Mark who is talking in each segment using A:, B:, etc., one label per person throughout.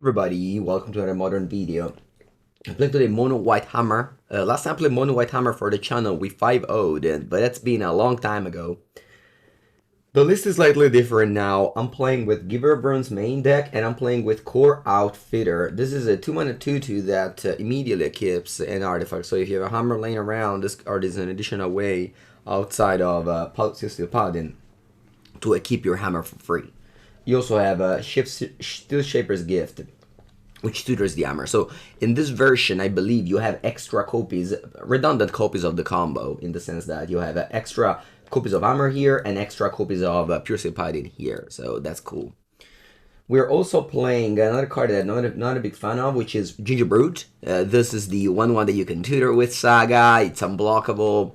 A: Everybody, welcome to another modern video. I'm playing today Mono White Hammer. Last time I played Mono White Hammer for the channel, we 5-0'd, but that's been a long time ago. The list is slightly different now. I'm playing with Gingerbrute's main deck, and I'm playing with Kor Outfitter. This is a 2-mana 2/2 that immediately equips an artifact. So if you have a hammer laying around, this card is an additional way outside of Puresteel Paladin to equip your hammer for free. You also have a Steelshaper's Gift, which tutors the hammer. So in this version, I believe you have extra copies, redundant copies of the combo, in the sense that you have extra copies of hammer here and extra copies of Puresteel Paladin here. So that's cool. We're also playing another card that I'm not a big fan of, which is Gingerbrute. This is the one that you can tutor with Saga. It's unblockable.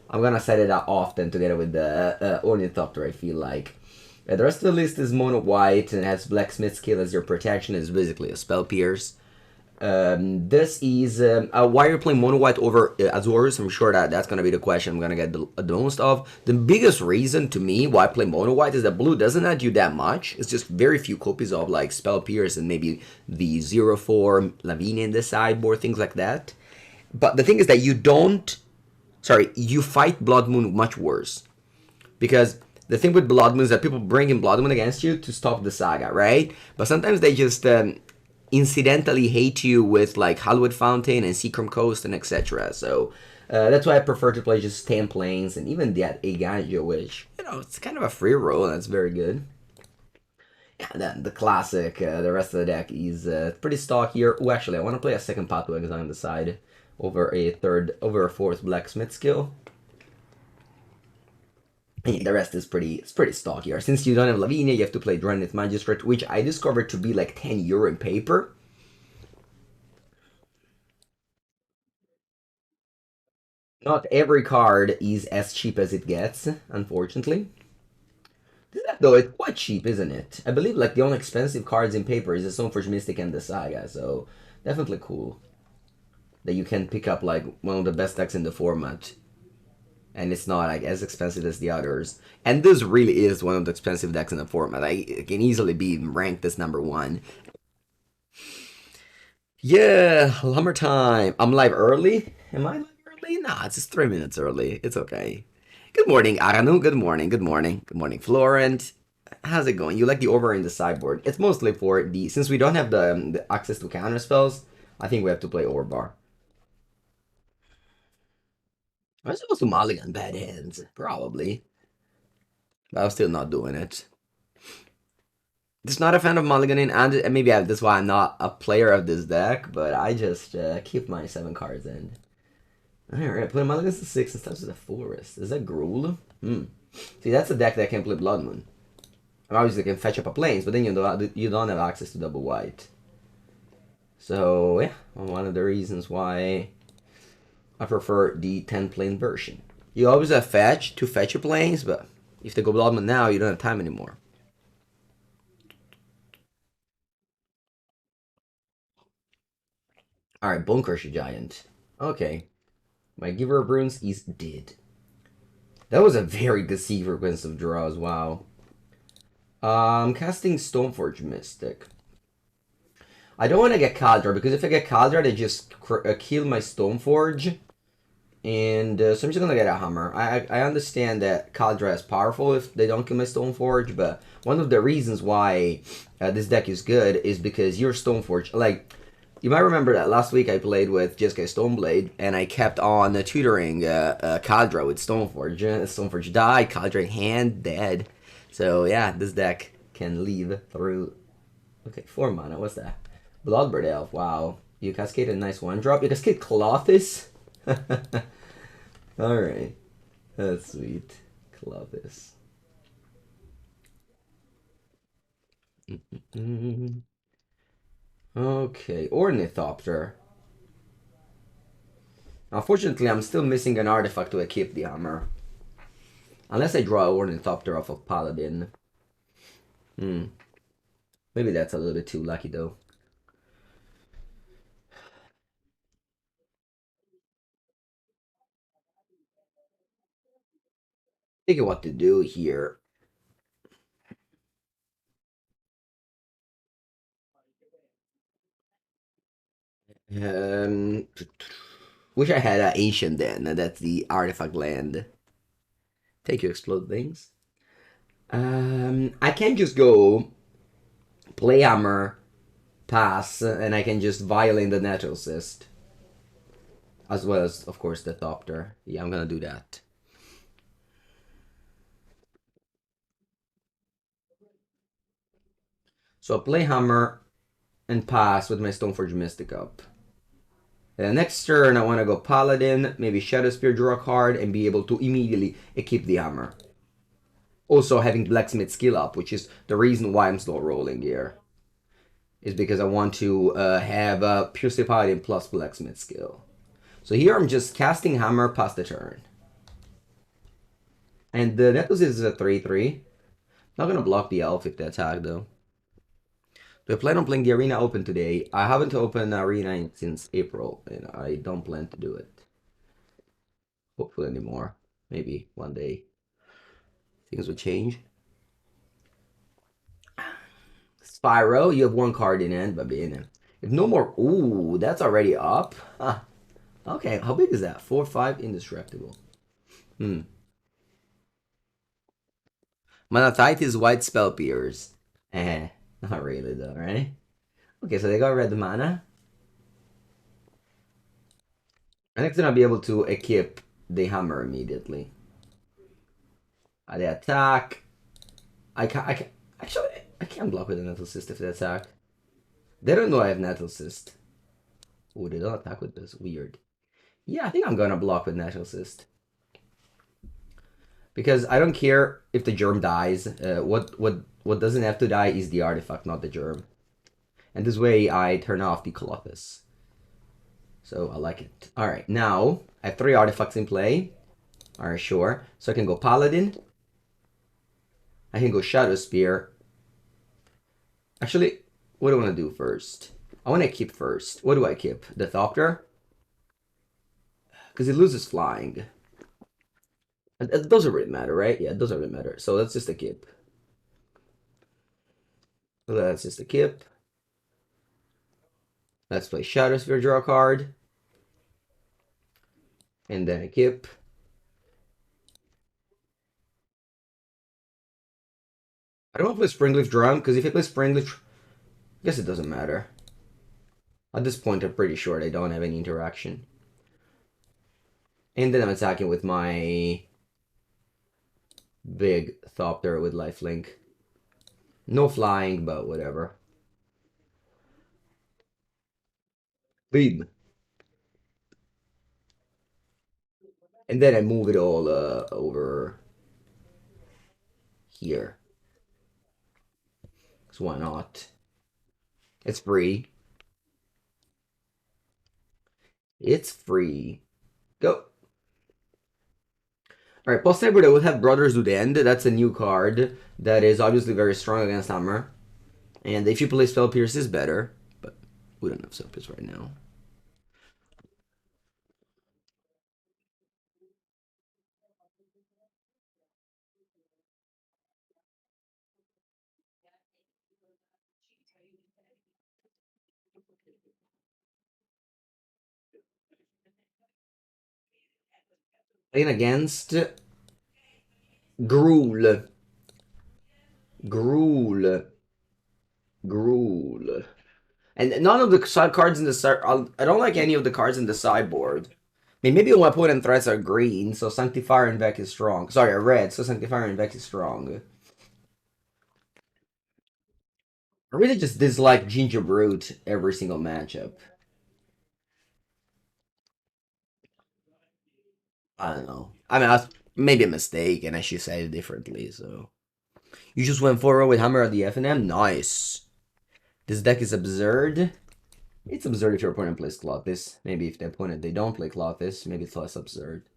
A: I'm gonna set it out often together with the Ornithopter, I feel like. The rest of the list is mono white and has Blacksmith skill as your protection. It's basically a spell pierce. This is why you're playing mono white over Azores. I'm sure that's gonna be the question I'm gonna get the most of. The biggest reason to me why I play mono white is that blue doesn't add you that much. It's just very few copies of like spell pierce and maybe the 0/4 Lavinia in the sideboard, things like that. But the thing is that you fight Blood Moon much worse, because the thing with Blood Moon is that people bring in Blood Moon against you to stop the Saga, right? But sometimes they just incidentally hate you with like Hallowed Fountain and Seacrum Coast and etc. So that's why I prefer to play just 10 planes and even that Eiganjo, which, it's kind of a free roll and that's very good. Yeah, then the classic, the rest of the deck is pretty stock here. Oh, actually, I want to play a second Path to Exile on the side over a fourth Blacksmith skill. The rest is pretty stock here. Since you don't have Lavinia, you have to play Drannith Magistrate, which I discovered to be like 10 euro in paper. Not every card is as cheap as it gets, unfortunately. Though it's quite cheap, isn't it? I believe like the only expensive cards in paper is the Stoneforge Mystic and the Saga, so definitely cool that you can pick up like one of the best decks in the format. And it's not like as expensive as the others. And this really is one of the expensive decks in the format. It can easily be ranked as #1. Yeah, HammerTime. I'm live early. Am I live early? Nah, it's just 3 minutes early. It's okay. Good morning, Aranu. Good morning. Good morning. Good morning, Florent. How's it going? You like the Orvar in the sideboard? It's mostly for the, since we don't have the access to counter spells, I think we have to play Orvar. I'm supposed to mulligan bad hands, probably. But I'm still not doing it. Just not a fan of mulliganing, and maybe that's why I'm not a player of this deck, but I just keep my 7 cards in. Alright, play mulligans to 6 and steps to the forest. Is that Gruul? See, that's a deck that can play Blood Moon. And obviously can fetch up a planes, but then you don't have access to double white. So, yeah, one of the reasons why I prefer the 10 plane version. You always have fetch to fetch your planes, but if they go Blood Moon now, you don't have time anymore. Alright, Bone Crusher Giant. Okay. My Giver of Runes is dead. That was a very good sequence of draws, wow. I'm casting Stoneforge Mystic. I don't want to get Kaldra, because if I get Kaldra, they just kill my Stoneforge. And so I'm just going to get a Hammer. I understand that Kaldra is powerful if they don't kill my Stoneforge, but one of the reasons why this deck is good is because your Stoneforge, like, you might remember that last week I played with Jeskai Stoneblade, and I kept on tutoring Kaldra with Stoneforge. Stoneforge died, Kaldra hand, dead. So yeah, this deck can leave through... Okay, 4 mana, what's that? Bloodbird Elf, wow. You cascade a nice 1-drop. You cascade Colossus? Alright. That's sweet. Colossus. Okay, Ornithopter. Unfortunately, I'm still missing an artifact to equip the hammer. Unless I draw Ornithopter off of Paladin. Maybe that's a little bit too lucky, though. Thinking what to do here. Um, wish I had an ancient then. That's the artifact land. Take you explode things. I can just go play hammer, pass, and I can just violate the Nettlecyst. As well as, of course, the Thopter. Yeah, I'm gonna do that. So I'll play hammer and pass with my Stoneforge Mystic up. And next turn, I want to go Paladin, maybe Shadowspear, draw a card, and be able to immediately equip the hammer. Also having Blacksmith skill up, which is the reason why I'm slow rolling here. Is because I want to have Puresteel Paladin plus Blacksmith skill. So here I'm just casting hammer past the turn. And the Nettlecyst is a 3-3. Not going to block the elf if they attack though. Do I plan on playing the arena open today? I haven't opened arena since April, and I don't plan to do it. Hopefully anymore. Maybe one day things will change. Spyro, you have one card in hand, but in. If no more, ooh, that's already up. Huh. Okay, how big is that? 4/5 indestructible. Manathitis white spell pierce. Not really though, right? Okay, so they got red mana. I'm next gonna be able to equip the hammer immediately. They attack. Actually, I can't block with a Nettlecyst if they attack. They don't know I have Nettlecyst. Oh, they don't attack with this. Weird. Yeah, I think I'm gonna block with Nettlecyst. Because I don't care if the germ dies. What doesn't have to die is the artifact, not the germ. And this way I turn off the Colossus. So I like it. Alright, now I have 3 artifacts in play. Alright, sure. So I can go Paladin. I can go Shadowspear. Actually, what do I want to do first? I want to keep first. What do I keep? The Thopter? Because it loses flying. It doesn't really matter, right? Yeah, it doesn't really matter. So that's just a keep. That's just a keep. Let's play Shadowspear, draw a card. And then a keep. I don't want to play Springleaf Drum, because if I play Springleaf... I guess it doesn't matter. At this point, I'm pretty sure they don't have any interaction. And then I'm attacking with my big Thopter with lifelink. No flying, but whatever. Lead. And then I move it all over here. So why not? It's free. It's free. Go. Alright, plus Cyber would have Brothers do the End. That's a new card that is obviously very strong against Hammer. And if you play Spell Pierce, is better. But we don't have Spell Pierce right now. Playing against Gruul. Gruul. Gruul. And none of the side cards in the side... I don't like any of the cards in the sideboard. I mean, maybe my opponent threats are green, so Sanctifier and en-Vec is strong. Sorry, red, so Sanctifier and en-Vec is strong. I really just dislike Gingerbrute every single matchup. I don't know. I mean, that's maybe a mistake, and I should say it differently, so... You just went 4-0 with Hammer at the FNM? Nice. This deck is absurd. It's absurd if your opponent plays Colossus. Maybe if the opponent they don't play Colossus, maybe it's less absurd.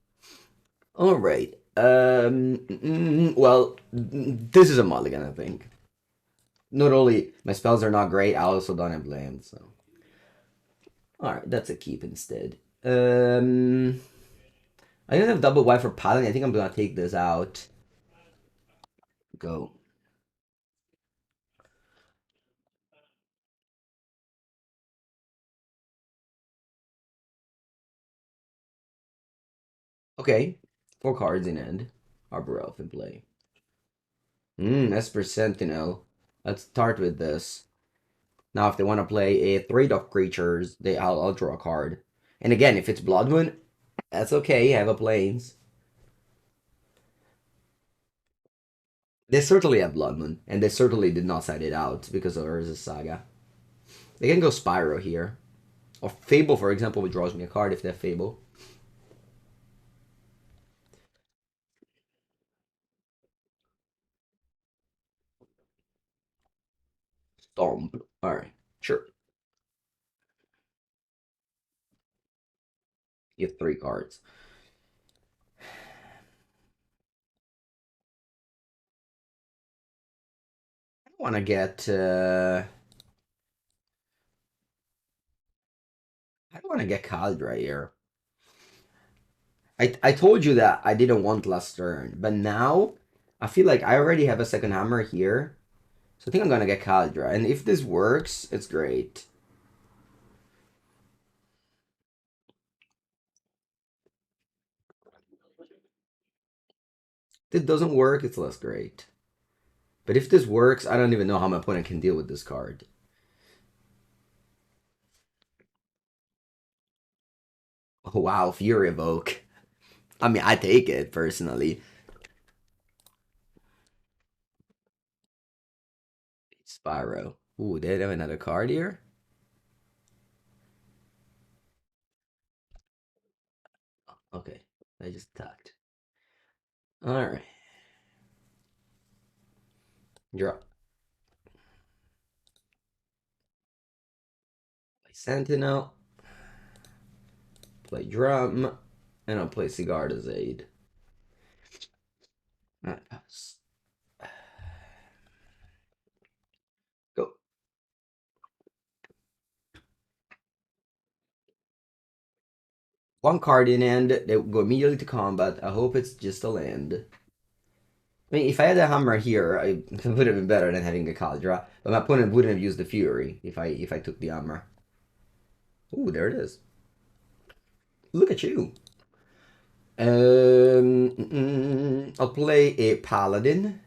A: Alright. Well, this is a mulligan, I think. Not only my spells are not great, I also don't have land, so... Alright, that's a keep instead. I don't have double Y for Paladin. I think I'm gonna take this out. Go. Okay, 4 cards in hand. Arbor Elf in play. Esper Sentinel. Let's start with this. Now, if they want to play a trade of creatures, I'll draw a card. And again, if it's Blood Moon, that's okay. I have a planes. They certainly have Blood Moon, and they certainly did not side it out because of Urza's Saga. They can go Spyro here. Or Fable, for example, which draws me a card if they have Fable. Stomp. Alright, sure. You have 3 cards. I want to get... I don't want to get Kaldra here. I told you that I didn't want last turn, but now I feel like I already have a second hammer here. So I think I'm gonna get Kaldra, and if this works, it's great. If it doesn't work, it's less great. But if this works, I don't even know how my opponent can deal with this card. Oh, wow, Fury Evoke. I mean, I take it, personally. Spyro. Ooh, they have another card here? Okay, I just attacked. Alright. Draw. Play Sentinel. Play Drum. And I'll play Sigarda's Aid. Alright, pass. Go. One card in hand, they go immediately to combat. I hope it's just a land. I mean, if I had a hammer here, it would have been better than having a Kaldra. But my opponent wouldn't have used the Fury if I took the hammer. Ooh, there it is. Look at you. I'll play a Paladin.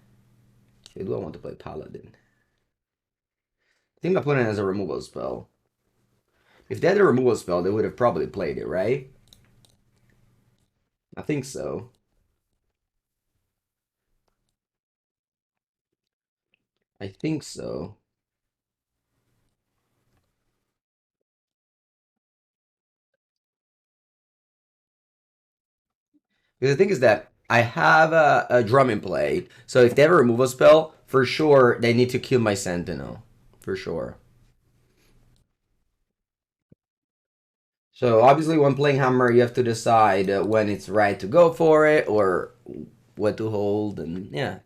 A: Okay, do I want to play Paladin? I think my opponent has a removal spell. If they had a removal spell, they would have probably played it, right? I think so. I think so. Because the thing is that I have a drum in play, so if they have a removal spell, for sure they need to kill my Sentinel. For sure. So obviously when playing Hammer, you have to decide when it's right to go for it or what to hold, and yeah.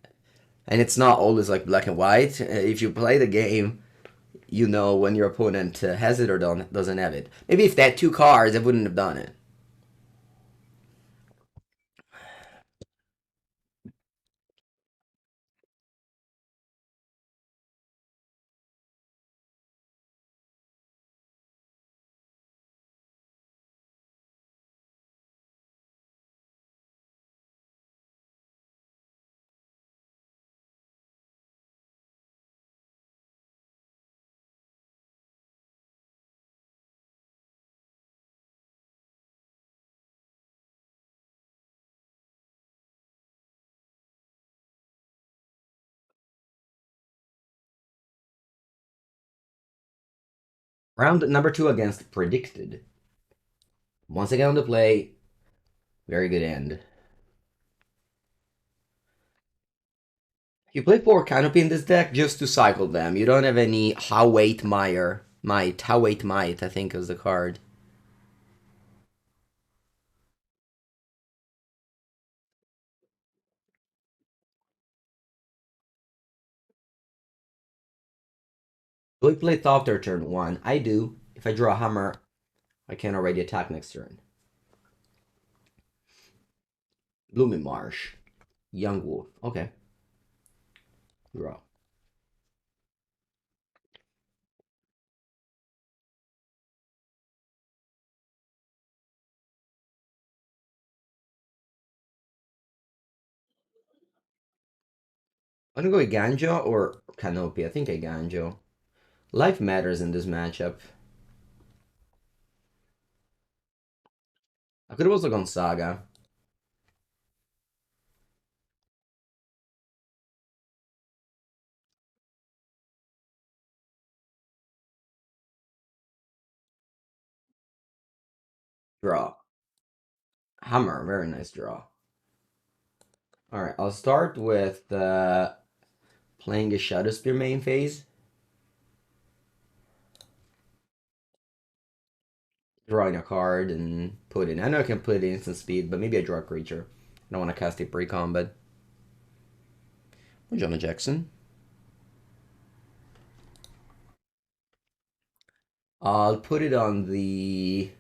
A: And it's not always like black and white. If you play the game, you know when your opponent has it or doesn't have it. Maybe if they had 2 cards, they wouldn't have done it. Round number 2 against Predicted. Once again on the play, very good end. You play 4 Canopy in this deck just to cycle them. You don't have any Howait Meyer. Howait Might, I think is the card. Do we play Thopter turn 1? I do. If I draw a Hammer, I can already attack next turn. Blooming Marsh. Young Wolf. Okay. Draw. I'm gonna go Eiganjo or Canopy. I think Eiganjo. Life matters in this matchup. I could have also gone Saga. Draw. Hammer, very nice draw. Alright, I'll start with playing a Shadowspear main phase. Drawing a card and put in. I know I can put in instant speed, but maybe I draw a creature. I don't want to cast it pre-combat. Or Jonah Jackson. I'll put it on the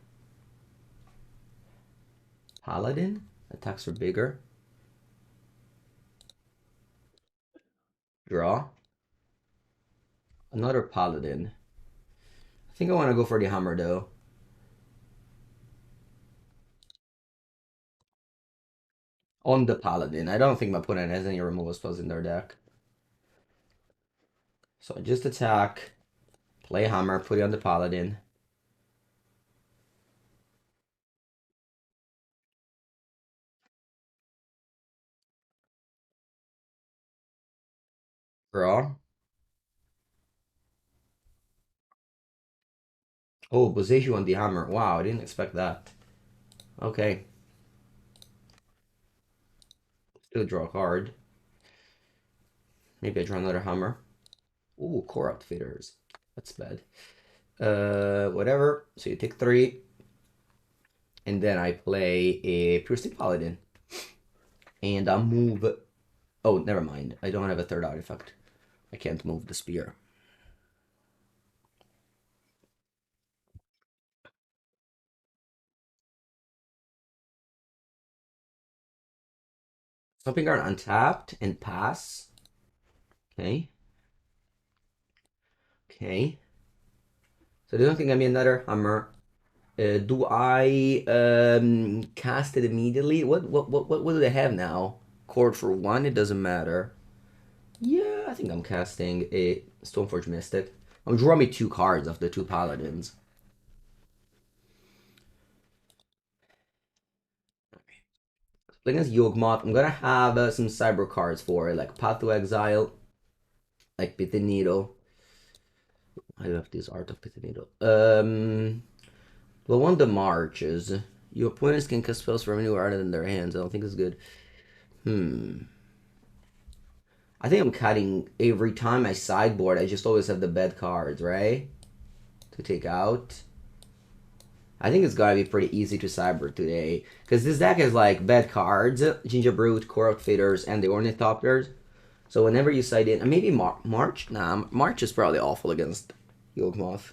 A: Paladin. Attacks are bigger. Draw. Another Paladin. I think I want to go for the Hammer though. On the Paladin. I don't think my opponent has any removal spells in their deck. So just attack, play Hammer, put it on the Paladin. Draw. Oh, Boseiju on the Hammer. Wow, I didn't expect that. Okay. Still draw a card. Maybe I draw another Hammer. Ooh, Kor Outfitters. That's bad. Whatever. So you take 3. And then I play a Puresteel Paladin. And I'll move... Oh, never mind. I don't have a third artifact. I can't move the spear. Something are untapped and pass. Okay. Okay. So they don't think I mean another Hammer. Do I cast it immediately? What do they have now? Chord for 1, it doesn't matter. Yeah, I think I'm casting a Stoneforge Mystic. I'm drawing me 2 cards of the 2 Paladins. Playing as Yawgmoth, I'm gonna have some cyber cards for it, like Path to Exile, like Pithing Needle. I have this Art of Pithing Needle. Well, one of the marches. Your opponents can cast spells from anywhere other than their hands. I don't think it's good. I think I'm cutting every time I sideboard. I just always have the bad cards, right? To take out. I think it's gotta be pretty easy to cyber today. Because this deck is like bad cards, Gingerbrute, Kor Outfitters, and the Ornithopters. So whenever you side in, maybe March? Nah, March is probably awful against Yawgmoth.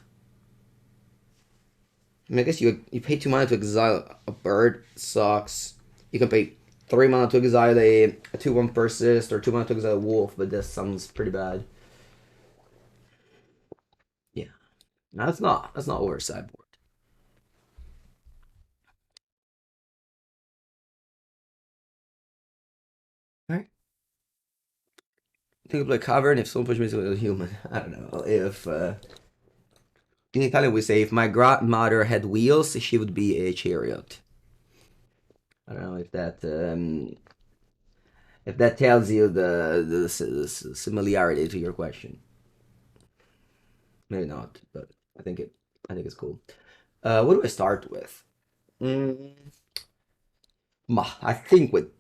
A: I mean, I guess you pay 2 mana to exile a bird. Sucks. You can pay 3 mana to exile a 2/1 persist, or 2 mana to exile a wolf, but this sounds pretty bad. Yeah. No, that's not. That's not over sideboard. Alright. Think of like cavern if someone pushes me to a human. I don't know. If in Italian we say if my grandmother had wheels, she would be a chariot. I don't know if that tells you the similarity to your question. Maybe not, but I think it's cool. What do I start with? Mm, I think with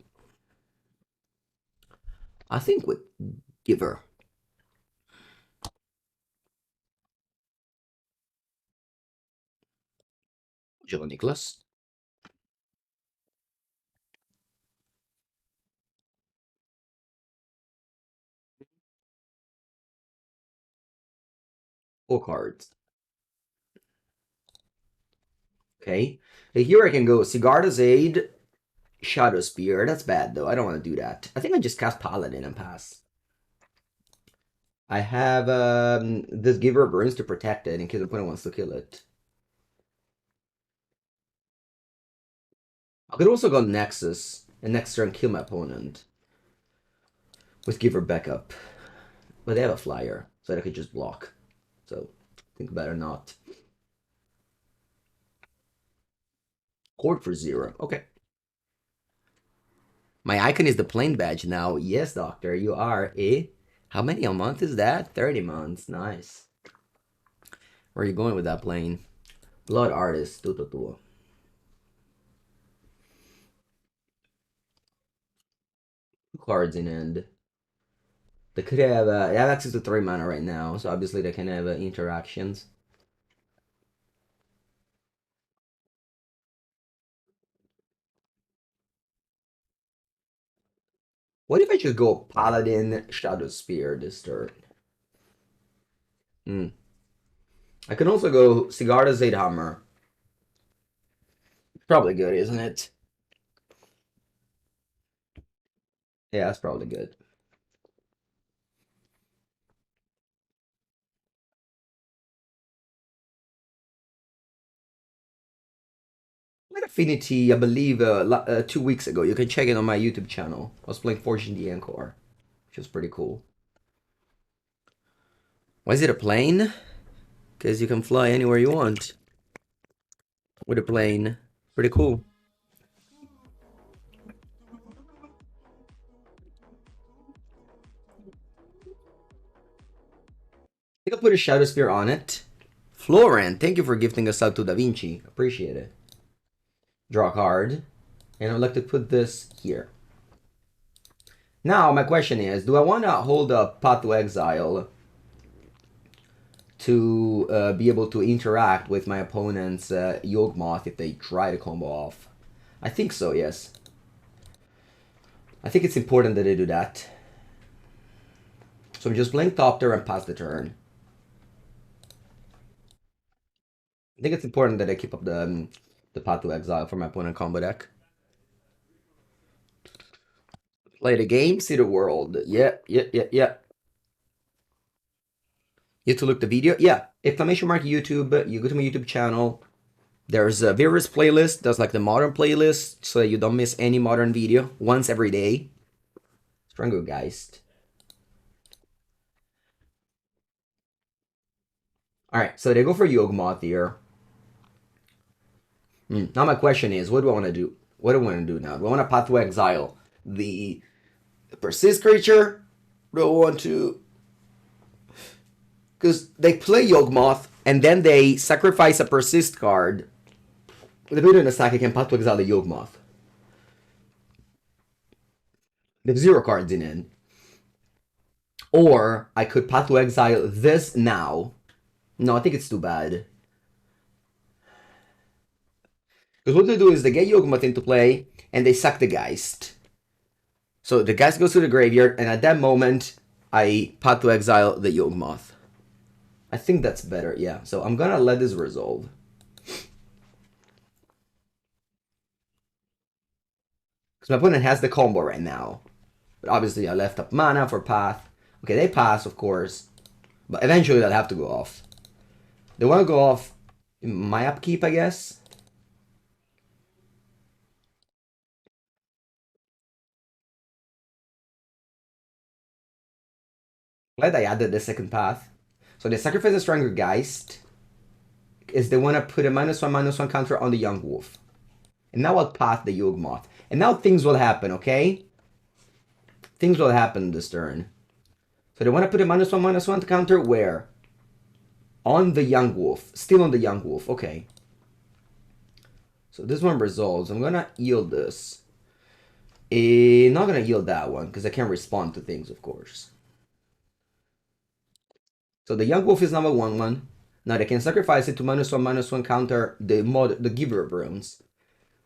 A: Giver. Jill Nicholas. Four cards. Okay. Here I can go Sigarda's Aid, Shadowspear. That's bad though. I don't want to do that. I think I just cast Paladin and pass. I have this Giver of Runes to protect it in case the opponent wants to kill it. I could also go Nexus and next turn kill my opponent. with Giver backup. But they have a flyer, so they could just block. So, think better not. Court for 0. Okay. My icon is the plain badge now. Yes, doctor, you are. How many a month is that? 30 months. Nice. Where are you going with that plane? Blood Artist. 2. Cards in end. They could have, they have access to 3 mana right now, so obviously they can have interactions. What if I just go Paladin, Shadowspear this turn? I can also go Sigarda Aid Hammer. Probably good, isn't it? Yeah, that's probably good. With Affinity, I believe 2 weeks ago. You can check it on my YouTube channel. I was playing Forging the Encore, which was pretty cool. Why is it a plane? Because you can fly anywhere you want with a plane. Pretty cool. I think I'll put a Shadowspear on it. Floran, thank you for gifting us out to Da Vinci. Appreciate it. Draw a card. And I'd like to put this here. Now, my question is, do I want to hold a Path to Exile to be able to interact with my opponent's Yawgmoth if they try to combo off? I think so, yes. I think it's important that they do that. So I'm just playing Topter and pass the turn. I think it's important that I keep up the Path to Exile for my opponent combo deck. Play the game, see the world. Yeah. You have to look the video. Yeah, exclamation mark YouTube. You go to my YouTube channel. There's a various playlist. There's like the modern playlist, so you don't miss any modern video once every day. Stranglegeist. Alright, so they go for Yawgmoth here. Now my question is, what do I want to do? What do I want to do now? Do I want to Path to Exile the Persist creature? Do I want to... Because they play Yawgmoth, and then they sacrifice a Persist card. The builder in the stack, I can Path to Exile the Yawgmoth. They have 0 cards in it. Or I could Path to Exile this now. No, I think it's too bad. Because what they do is they get Yawgmoth into play, and they sack the Geist. So the Geist goes to the graveyard, and at that moment, I Path to Exile the Yawgmoth. I think that's better, yeah. So I'm gonna let this resolve. Because my opponent has the combo right now. But obviously I left up mana for Path. Okay, they pass, of course. But eventually they'll have to go off. They want to go off in my upkeep, I guess. Glad I added the second path. So they sacrifice the Stronger Geist. Is they want to put a -1/-1 counter on the Young Wolf. And now I'll path the Yawgmoth. And now things will happen, okay? Things will happen this turn. So they want to put a -1/-1 counter where? On the Young Wolf. Still on the Young Wolf, okay. So this one resolves. I'm gonna yield this. Not gonna yield that one, because I can't respond to things, of course. So the Young Wolf is now a 1/1. Now they can sacrifice it to -1/-1 counter the Giver of Runes.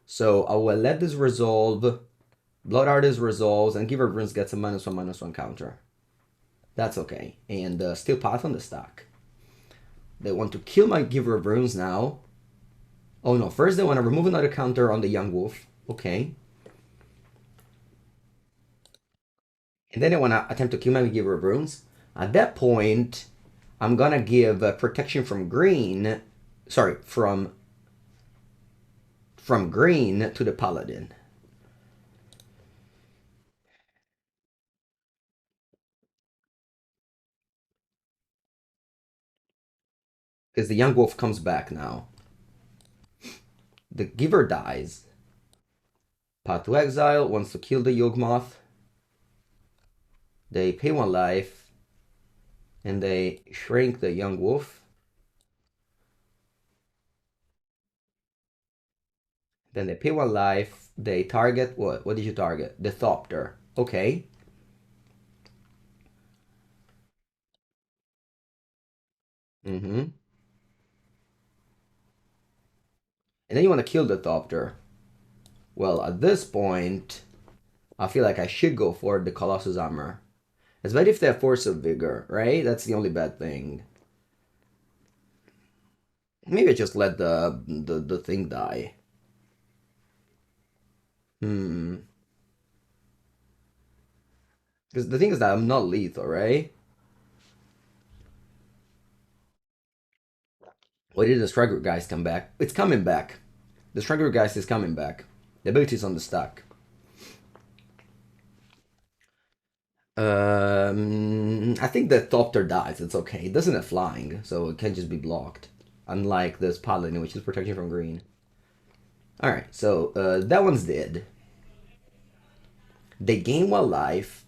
A: So I will let this resolve. Blood Artist resolves, and Giver of Runes gets a -1/-1 counter. That's okay. And still path on the stack. They want to kill my Giver of Runes now. Oh no, first they want to remove another counter on the Young Wolf. Okay. And then they want to attempt to kill my Giver of Runes. At that point, I'm gonna give protection from green. Sorry, from green to the Paladin. Because the young wolf comes back now. The giver dies. Path to Exile wants to kill the Yawgmoth. They pay 1 life. And they shrink the young wolf. Then they pay 1 life. They target what? What did you target? The Thopter. Okay. And then you want to kill the Thopter. Well, at this point, I feel like I should go for the Colossus Hammer. It's bad if they have Force of Vigor, right? That's the only bad thing. Maybe I just let the thing die. Because the thing is that I'm not lethal, right? Why did the Striker Geist come back? It's coming back. The Striker Geist is coming back. The ability is on the stack. I think the Thopter dies. It's okay. It doesn't have flying, so it can just be blocked. Unlike this Paladin, which is protection from green. Alright, so that one's dead. They gain 1 life.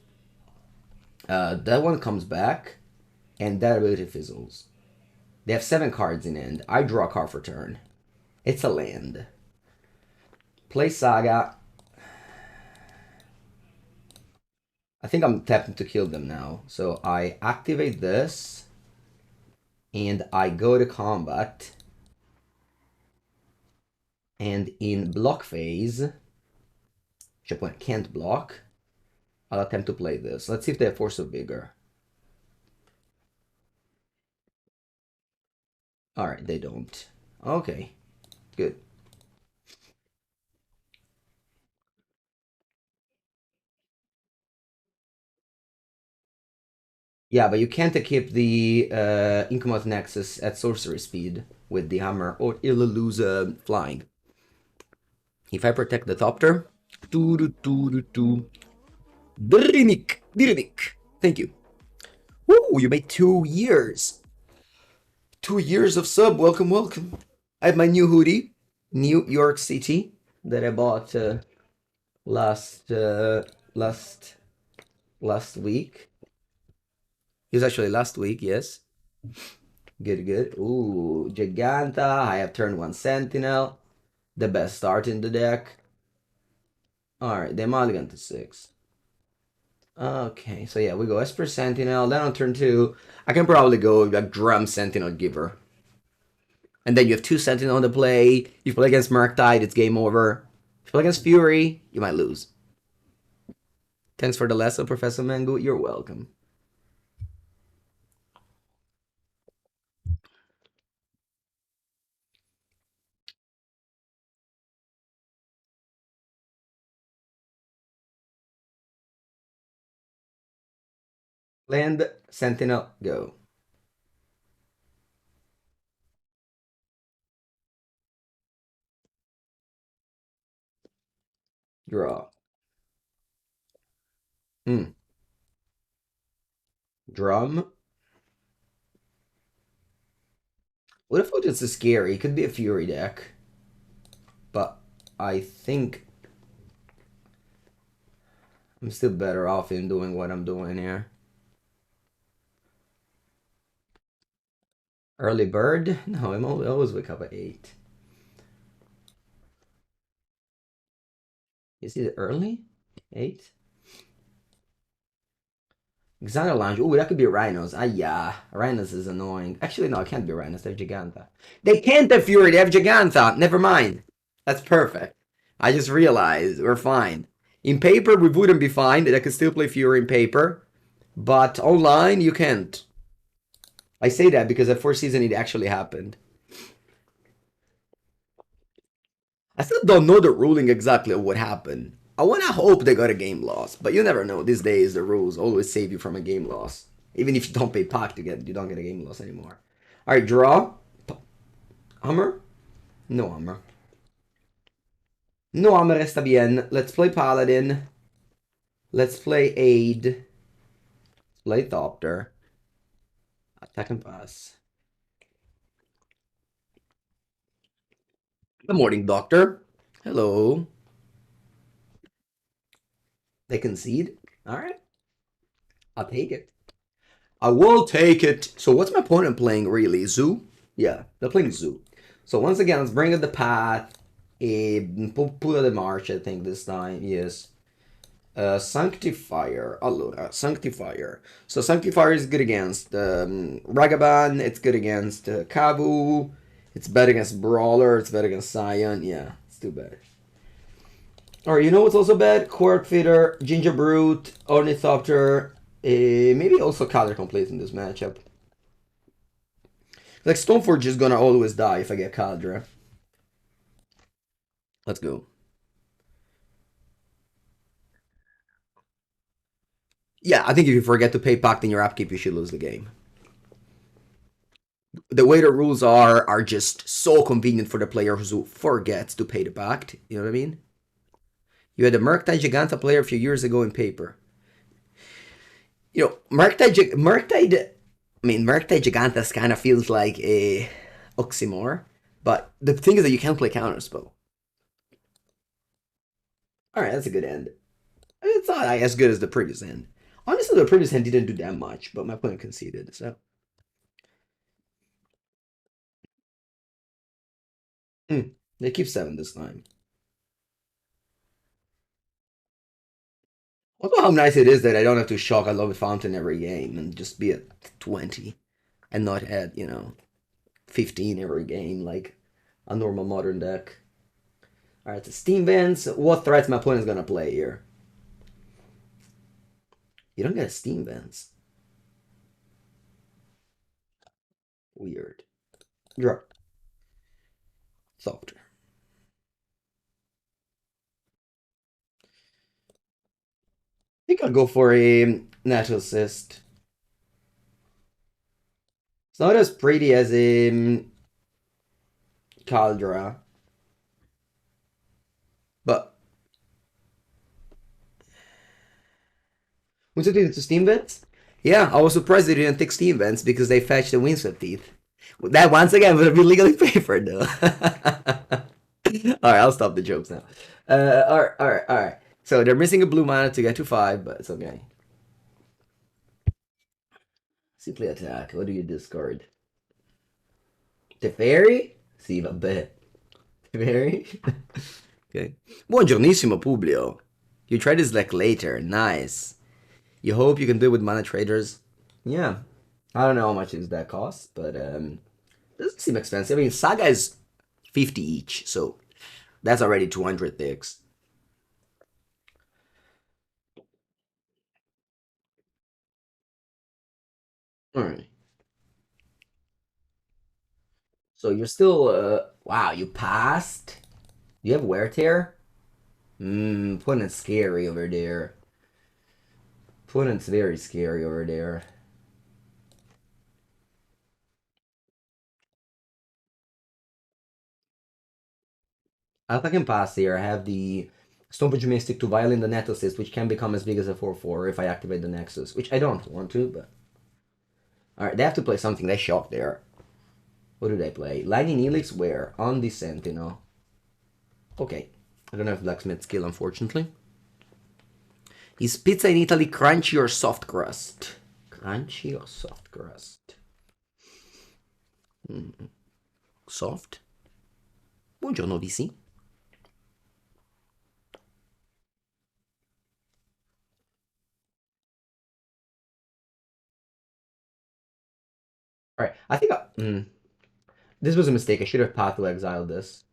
A: That one comes back. And that ability fizzles. They have 7 cards in hand. I draw a card for turn. It's a land. Play Saga. I think I'm tapping to kill them now. So I activate this. And I go to combat. And in block phase, which opponent can't block, I'll attempt to play this. Let's see if they have Force of Vigor. Alright, they don't. Okay, good. Yeah, but you can't equip the Inkmoth Nexus at sorcery speed with the hammer, or it'll lose flying. If I protect the Thopter, Drannith. Thank you. Woo, you made 2 years. 2 years of sub. Welcome, welcome. I have my new hoodie, New York City, that I bought last week. It was actually last week, yes. Good, good. Ooh, Giganta. I have turn 1 Sentinel. The best start in the deck. Alright, they mulligan to 6. Okay, so yeah, we go Esper Sentinel. Then on turn 2, I can probably go like Drum Sentinel Giver. And then you have 2 Sentinel on the play. If you play against Murktide, it's game over. If you play against Fury, you might lose. Thanks for the lesson, Professor Mengu. You're welcome. Land, Sentinel, go. Draw. Drum. What if it's a scary? It could be a Fury deck. But I think I'm still better off in doing what I'm doing here. Early bird? No, I always wake up at 8. Is it early? 8? Xander Lounge. Ooh, that could be Rhinos. Ah, yeah. Rhinos is annoying. Actually, no, it can't be Rhinos. They have Giganta. They can't have Fury. They have Giganta. Never mind. That's perfect. I just realized we're fine. In paper, we wouldn't be fine. They could still play Fury in paper. But online, you can't. I say that because at 4th season, it actually happened. I still don't know the ruling exactly of what happened. I want to hope they got a game loss, but you never know. These days, the rules always save you from a game loss. Even if you don't pay pack you don't get a game loss anymore. All right, draw. Hammer? No hammer. No hammer está bien. Let's play Paladin. Let's play Aid. Let's play Thopter. Attack and pass. Good morning, doctor. Hello. They concede? Alright. I'll take it. I will take it. So what's my opponent playing really? Zoo? Yeah, they're playing Zoo. So once again, let's bring up the path. Pull the march, I think, this time. Yes. Sanctifier. Allora, Sanctifier. So Sanctifier is good against Ragavan. It's good against Kavu. It's bad against Brawler. It's bad against Scion. Yeah, it's too bad. Alright, you know what's also bad? Kor Outfitter, Gingerbrute, Ornithopter, maybe also Kaldra Compleat in this matchup. Like, Stoneforge is gonna always die if I get Kaldra. Let's go. Yeah, I think if you forget to pay Pact in your upkeep, you should lose the game. The way the rules are just so convenient for the player who forgets to pay the Pact. You know what I mean? You had a Murktide Giganta player a few years ago in paper. You know, Murktide Gigantes kind of feels like a oxymoron, but the thing is that you can't play counterspell. Alright, that's a good end. It's not as good as the previous end. Honestly, the previous end didn't do that much, but my opponent conceded, so. They keep 7 this time. Also, how nice it is that I don't have to shock a love fountain every game and just be at 20 and not at, 15 every game like a normal modern deck. Alright, so Steam Vents. What threats my opponent's gonna play here? You don't get Steam Vents. Weird. Draw. Softer. I think I'll go for a Nettlecyst. It's not as pretty as a Kaldra. But once it into Steam Vents? Yeah, I was surprised they didn't take Steam Vents because they fetched the Windswept Teeth. That once again would have been legally favored though. Alright, I'll stop the jokes now. Alright. So they're missing a blue mana to get to 5, but it's okay. Simply attack. What do you discard? Teferi? Sì, vabbè. Teferi? Okay. Buongiornissimo, Publio. You tried this deck later. Nice. You hope you can do it with mana traders? Yeah. I don't know how much this deck costs, but doesn't seem expensive. I mean, Saga is 50 each, so that's already 200 ticks. Alright. So you're still, wow, you passed? You have wear tear? Opponent's scary over there. Opponent's very scary over there. I can pass here. I have the Stoneforge Mystic to violate the Nettlecyst, which can become as big as a 4/4 if I activate the Nexus, which I don't want to, but. Alright, they have to play something. They shocked there. What do they play? Lightning Helix where? On the Sentinel. Okay. I don't have Blacksmith skill, unfortunately. Is pizza in Italy crunchy or soft crust? Crunchy or soft crust? Soft? Buongiorno, VC. Alright, I think this was a mistake. I should have path to exile this.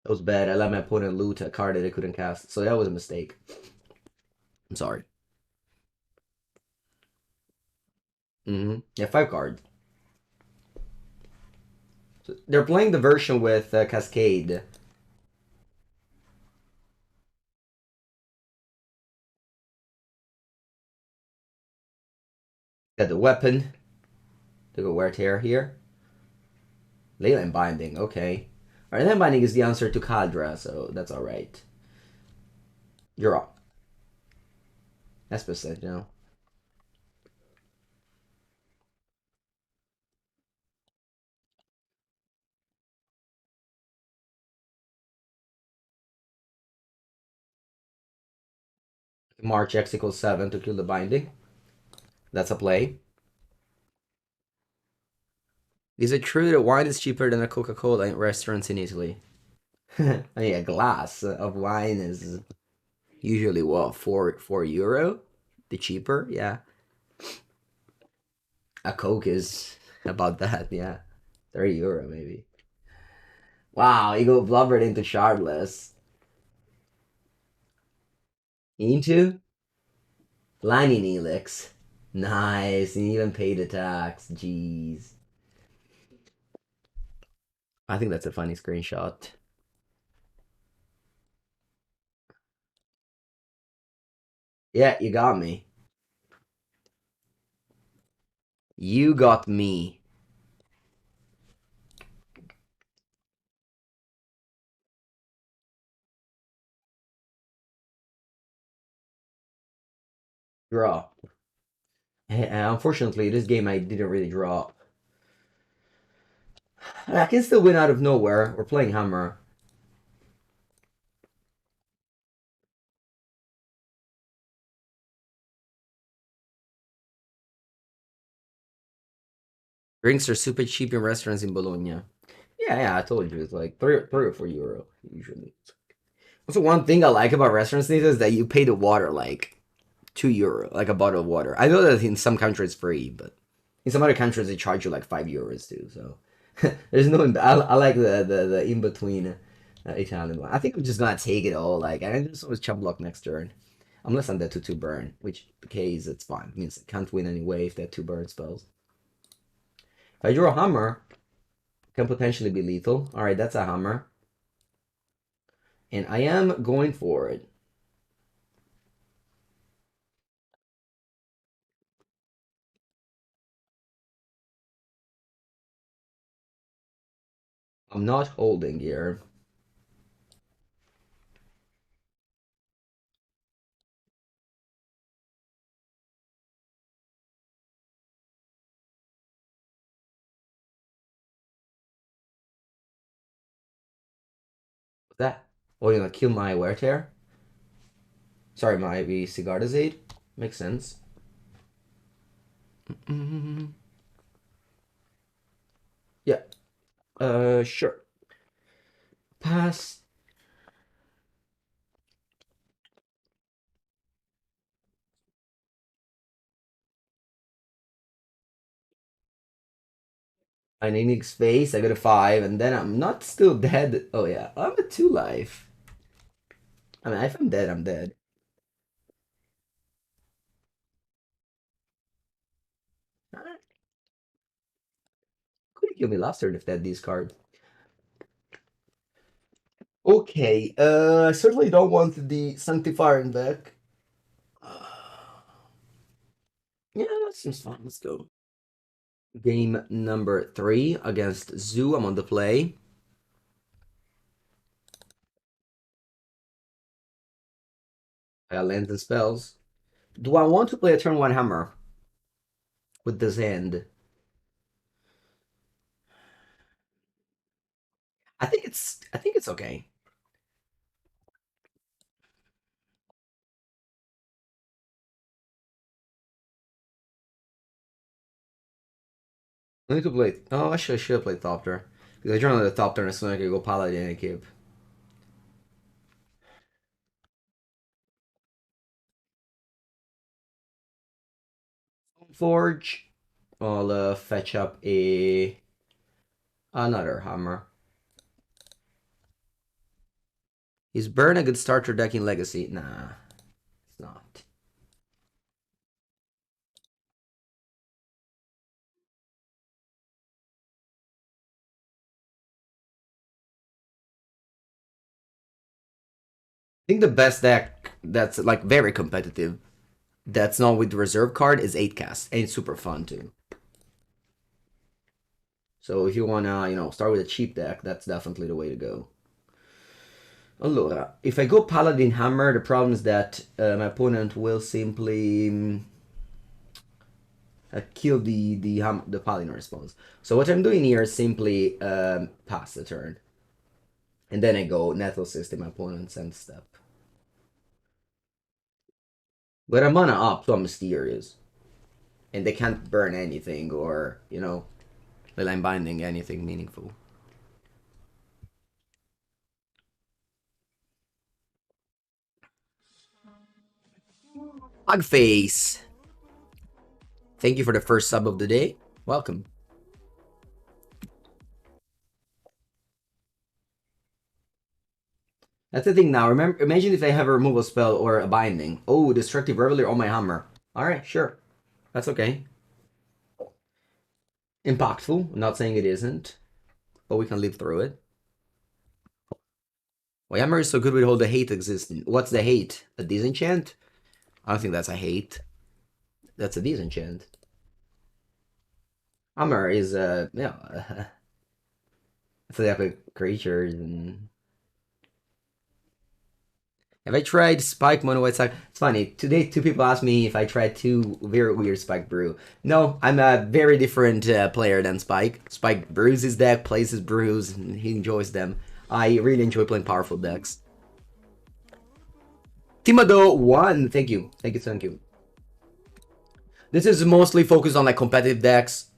A: That was bad. I let my opponent loot a card that I couldn't cast, so that was a mistake. I'm sorry. Yeah, 5 cards. So they're playing the version with Cascade. Got the weapon. To go wear tear here. Leyline Binding, okay. Alright, Leyline Binding is the answer to Kaldra, so that's alright. You're up. Esper Sentinel. March X equals 7 to kill the binding. That's a play. Is it true that wine is cheaper than a Coca-Cola in restaurants in Italy? I mean, a glass of wine is usually what, €4? The cheaper, yeah. A Coke is about that, yeah. €30 maybe. Wow, you go blubbered into shardless. Into Lightning Elix. Nice, and even paid the tax. Jeez. I think that's a funny screenshot. Yeah, you got me. You got me. Draw. Unfortunately, this game I didn't really draw. I can still win out of nowhere. We're playing Hammer. Drinks are super cheap in restaurants in Bologna. Yeah, I told you. It's like three or €4 usually. Also, one thing I like about restaurants these is that you pay the water like €2, like a bottle of water. I know that in some countries it's free, but in some other countries they charge you like €5 too. So there's no. I like the in between Italian one. I think I'm just gonna take it all. Like I just always chump block next turn, unless I'm dead to 2 burn, which the case it's fine. It means I can't win anyway if they have 2 burn spells. If I draw a hammer, it can potentially be lethal. All right, that's a hammer, and I am going for it. I'm not holding here. What's that? Oh, you're gonna kill my wear tear? Sorry, my Sigarda Aid. Makes sense. Mm-hmm. Yeah. Sure. Pass. I need space. I got a 5, and then I'm not still dead. Oh yeah, I'm at 2 life. I mean, if I'm dead, I'm dead. Couldn't kill me last turn if they had these cards. Okay. I certainly don't want the Sanctifier in deck. Yeah, that seems fun. Let's go. Game number 3 against Zoo. I'm on the play. I got lands and spells. Do I want to play a turn 1 hammer with this hand? I think it's okay. I need to play. Oh, actually, I should have played Thopter. Because I turn on the Thopter and so I could go Paladin and keep. Forge. I'll fetch up another hammer. Is Burn a good starter deck in Legacy? Nah, it's not. I think the best deck that's like very competitive, that's not with the reserve card, is 8 cast, and it's super fun too. So if you wanna, start with a cheap deck, that's definitely the way to go. Allora, if I go Paladin Hammer, the problem is that my opponent will simply kill the Paladin response. So what I'm doing here is simply pass the turn. And then I go Nettlecyst in my opponent's end step. But I'm mana up, so I'm mysterious. And they can't burn anything or, you know, I'm binding anything meaningful. Hugface! Thank you for the first sub of the day. Welcome. That's the thing now. Remember, imagine if I have a removal spell or a binding. Oh, Destructive Reveler on my hammer. Alright, sure. That's okay. Impactful. I'm not saying it isn't. But we can live through it. Why hammer is so good with all the hate existing. What's the hate? A disenchant? I don't think that's a hate. That's a disenchant. Hammer is yeah. It's like a creatures and have I tried Spike Mono White Saga? It's funny. Today, two people asked me if I tried two very weird Spike Brew. No, I'm a very different player than Spike. Spike brews his deck, plays his brews, and he enjoys them. I really enjoy playing powerful decks. Timado 1, thank you. Thank you, thank you. This is mostly focused on like competitive decks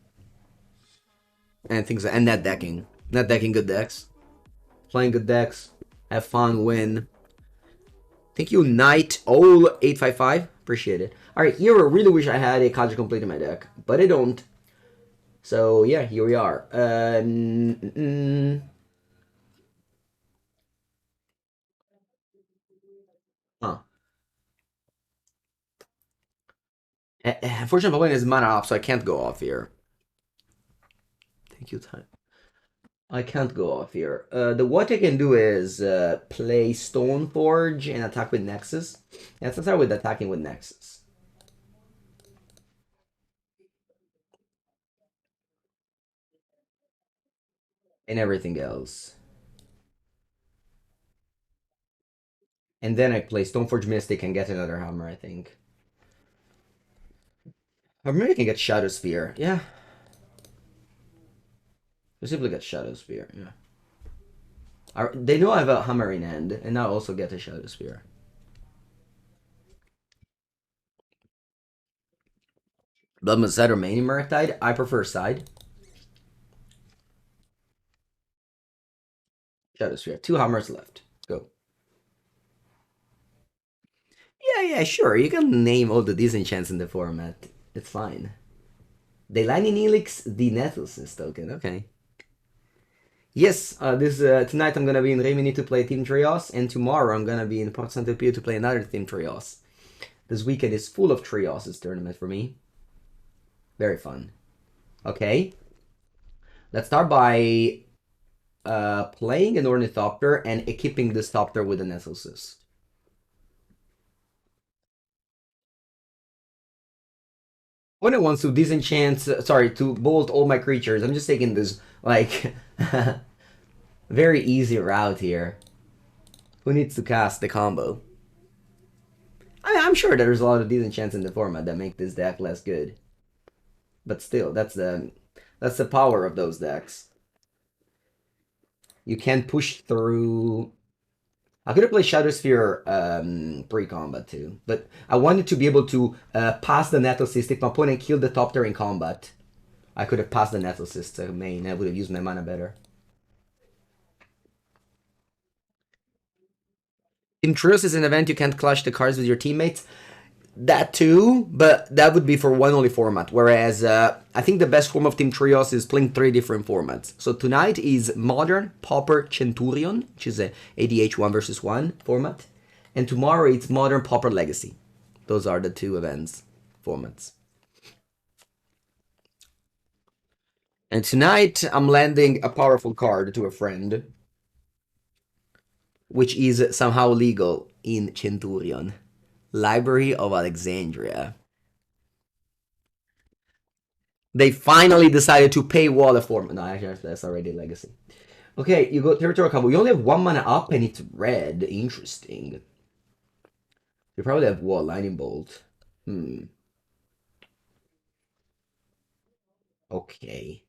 A: and things and net decking. Net decking good decks. Playing good decks. Have fun, win. Thank you, Knight. Oh, 855. Appreciate it. Alright, here I really wish I had a Kaldra Compleat in my deck, but I don't. So, yeah, here we are. Huh. Unfortunately, my opponent is mana off, so I can't go off here. Thank you, time. I can't go off here. What I can do is play Stoneforge and attack with Nexus. Let's start with attacking with Nexus. And everything else. And then I play Stoneforge Mystic and get another hammer, I think. Or maybe I can get Shadowspear. Yeah. I simply get Shadowspear, yeah. They know I have a hammer in hand, and now also get a Shadowspear. Bloodmoon Side or Mani Murktide? I prefer Side. Shadowspear. 2 hammers left. Go. Yeah, sure. You can name all the disenchants in the format. It's fine. Deilani Neelix, the Nettlecyst token. Okay. Yes, tonight I'm gonna be in Rimini to play Team Trios, and tomorrow I'm gonna be in Port Saint Pio to play another Team Trios. This weekend is full of Trios' tournament for me. Very fun. Okay. Let's start by playing an Ornithopter and equipping this Thopter with a Nettlecyst. When it wants to disenchant, to bolt all my creatures, I'm just taking this, like, very easy route here. Who needs to cast the combo? I'm sure there's a lot of disenchants in the format that make this deck less good. But still, that's the power of those decks. You can push through. I could have played Shadowspear pre-combat too, but I wanted to be able to pass the Nettlecyst. If my opponent killed the Thopter in combat, I could have passed the Nettlecyst to main. I would have used my mana better. Team Trios is an event you can't clash the cards with your teammates. That too, but that would be for one only format. Whereas I think the best form of Team Trios is playing 3 different formats. So tonight is Modern, Pauper, Centurion, which is a ADH 1 versus 1 format. And tomorrow it's Modern, Pauper, Legacy. Those are the 2 events formats. And tonight I'm landing a powerful card to a friend, which is somehow legal in Centurion. Library of Alexandria. They finally decided to paywall a format. No, actually, that's already Legacy. Okay, you go Territorial Combo. You only have 1 mana up and it's red. Interesting. You probably have what? Lightning Bolt. Okay.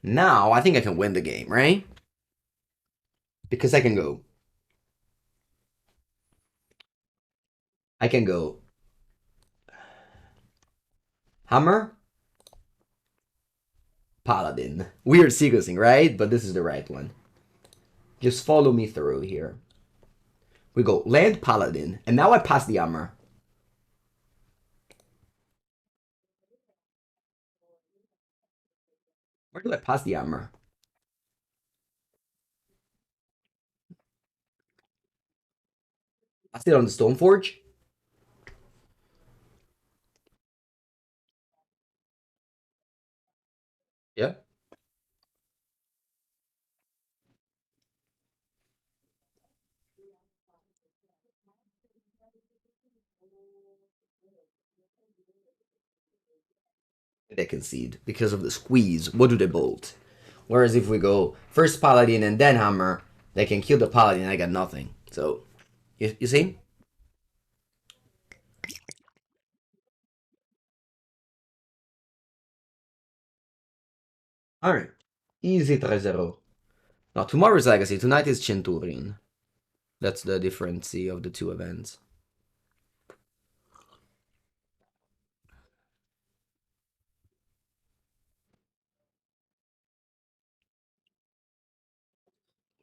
A: Now, I think I can win the game, right? Because I can go. I can go Hammer. Paladin. Weird sequencing, right? But this is the right one. Just follow me through here. We go land Paladin, and now I pass the Hammer. Where do I pass the Hammer? I still on the Stoneforge. Yeah. They concede because of the squeeze. What do they bolt? Whereas if we go first Paladin and then Hammer, they can kill the Paladin. I got nothing. So, you see? Alright. Easy 3-0. Now, tomorrow's Legacy. Tonight is Centurion. That's the difference of the two events.